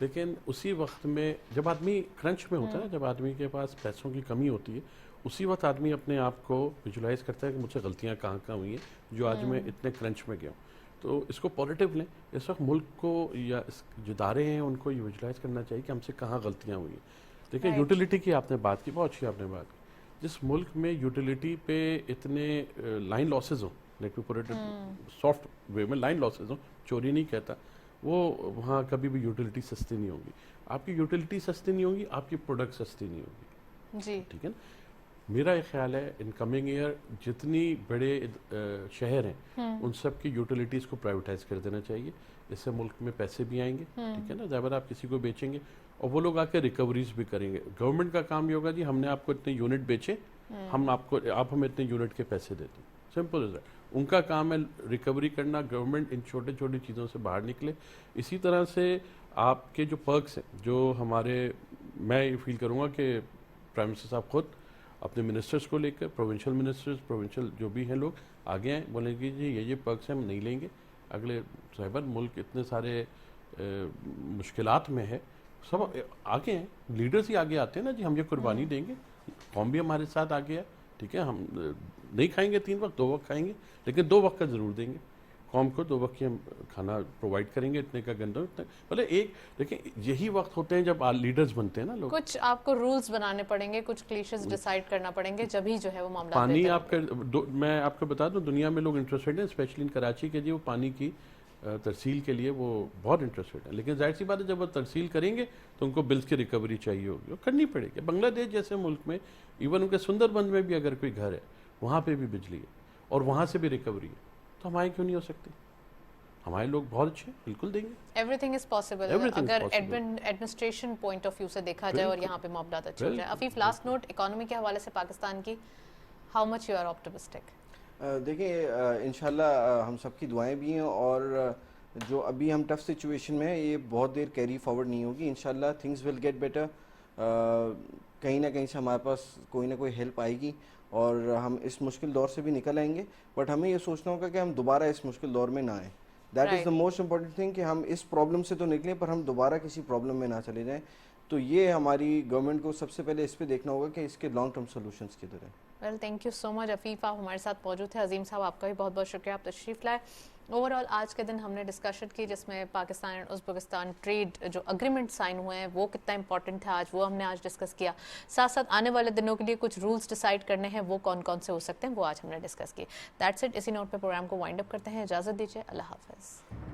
लेकिन उसी वक्त में जब आदमी क्रंच में होता है, जब आदमी के पास पैसों की कमी होती है, उसी वक्त आदमी अपने आप को विजुलाइज करता है कि मुझसे गलतियाँ कहाँ कहाँ हुई हैं जो आज मैं इतने क्रंच में गया हूँ। तो इसको पॉजिटिव लें। इस वक्त मुल्क को या जो इदारे हैं उनको ये विजुलाइज करना चाहिए कि हमसे कहाँ गलतियाँ हुई हैं। देखिए यूटिलिटी की आपने बात की, बहुत अच्छी आपने बात की, जिस मुल्क में यूटिलिटी पे इतने लाइन लॉसेज हों, let me put it soft way में, लाइन लॉसेज हों, चोरी नहीं कहता, वो वहाँ कभी भी यूटिलिटी सस्ती नहीं होगी। आपकी यूटिलिटी सस्ती नहीं होगी, आपकी प्रोडक्ट सस्ती नहीं होगी। जी ठीक है ना? मेरा एक ख्याल है इन कमिंग ईयर जितनी बड़े शहर हैं उन सब की यूटिलिटीज़ को प्राइवेटाइज कर देना चाहिए। इससे मुल्क में पैसे भी आएंगे, ठीक है ना? ज़्यादा आप किसी को बेचेंगे और वो लोग आके रिकवरीज भी करेंगे। गवर्नमेंट का काम ये होगा जी हमने आपको इतने यूनिट बेचे, आप हमें इतने यूनिट के पैसे देते हैं, सिंपल इज दैट। उनका काम है रिकवरी करना। गवर्नमेंट इन छोटे छोटी चीज़ों से बाहर निकले। इसी तरह से आपके जो पर्क्स हैं, जो हमारे, मैं ये फील करूँगा कि प्राइम मिनिस्टर साहब खुद अपने मिनिस्टर्स को लेकर, प्रोविंशियल मिनिस्टर्स, प्रोविंशियल जो भी हैं लोग आगे आए, बोलेंगे जी ये पर्क्स हैं हम नहीं लेंगे। अगले साहिबन मुल्क इतने सारे मुश्किलात में है, सब आगे हैं, लीडर्स ही आगे आते हैं ना जी, हम ये कुर्बानी देंगे, कौम भी हमारे साथ आगे है, ठीक है। हम नहीं खाएंगे 3 वक्त, 2 वक्त खाएंगे, लेकिन 2 वक्त का ज़रूर देंगे कौम को, 2 वक्त की हम खाना प्रोवाइड करेंगे, इतने का गंदम इतने, मतलब एक, लेकिन यही वक्त होते हैं जब लीडर्स बनते हैं ना लोग। कुछ आपको रूल्स बनाने पड़ेंगे, कुछ क्लीशेस डिसाइड करना पड़ेंगे, जब ही जो है वो मामला पानी बेहतर आपका मैं आपको बता दूं, दुनिया में लोग इंटरेस्टेड हैं, स्पेशली इन कराची के जी, वो पानी की तरसील के लिए वो बहुत इंटरेस्टेड है। लेकिन जाहिर सी बात है जब वो तरसील करेंगे तो उनको बिल्स की रिकवरी चाहिए होगी, और करनी पड़ेगी। बांग्लादेश जैसे मुल्क में, इवन उनके सुंदरबन में भी अगर कोई घर है, वहाँ पे भी बिजली है और वहाँ से भी रिकवरी है, तो हमारे क्यों नहीं हो सकती? हमारे लोग बहुत अच्छे हैं, बिल्कुल देंगे। Everything is possible Everything is अगर possible. Administration point of view से देखा जाए और बिल्कुल। यहाँ पे मामलात अच्छे हो जाए। बिल्कुल, अफीफ, लास्ट नोट इकोनॉमी के हवाले से पाकिस्तान की, how much you are optimistic? देखिए इंशाल्लाह हम सबकी दुआएं भी हैं, और जो अभी हम टफ सिचुएशन में है ये बहुत देर कैरी फॉरवर्ड नहीं होगी। इंशाल्लाह थिंग्स विल गेट बेटर। कहीं ना कहीं से हमारे पास कोई ना कोई हेल्प आएगी और हम इस मुश्किल दौर से भी निकल आएंगे। बट हमें ये सोचना होगा कि हम दोबारा इस मुश्किल दौर में ना आए। That is the most important thing, कि हम इस प्रॉब्लम से तो निकलें पर हम दोबारा किसी प्रॉब्लम में ना चले जाएं। तो ये हमारी गवर्नमेंट को सबसे पहले इस पे देखना होगा कि इसके लॉन्ग टर्म सोल्यूशंस किधर हैं। Well, thank you so much Afif, आप हमारे साथ मौजूद थे। अजीम साहब, आपका भी बहुत बहुत शुक्रिया, आप तशरीफ़ लाए। ओवरऑल आज के दिन हमने डिस्कशन की जिसमें पाकिस्तान और उज़्बेकिस्तान ट्रेड जो अग्रीमेंट साइन हुए हैं वो कितना इंपॉर्टेंट था, आज वो हमने आज डिस्कस किया। साथ साथ आने वाले दिनों के लिए कुछ रूल्स डिसाइड करने हैं, वो कौन कौन से हो सकते हैं, वो आज हमने डिस्कस किए। That's it. इसी नोट पे प्रोग्राम को वाइंड अप करते हैं। इजाज़त दीजिए, अल्लाह हाफ़िज़।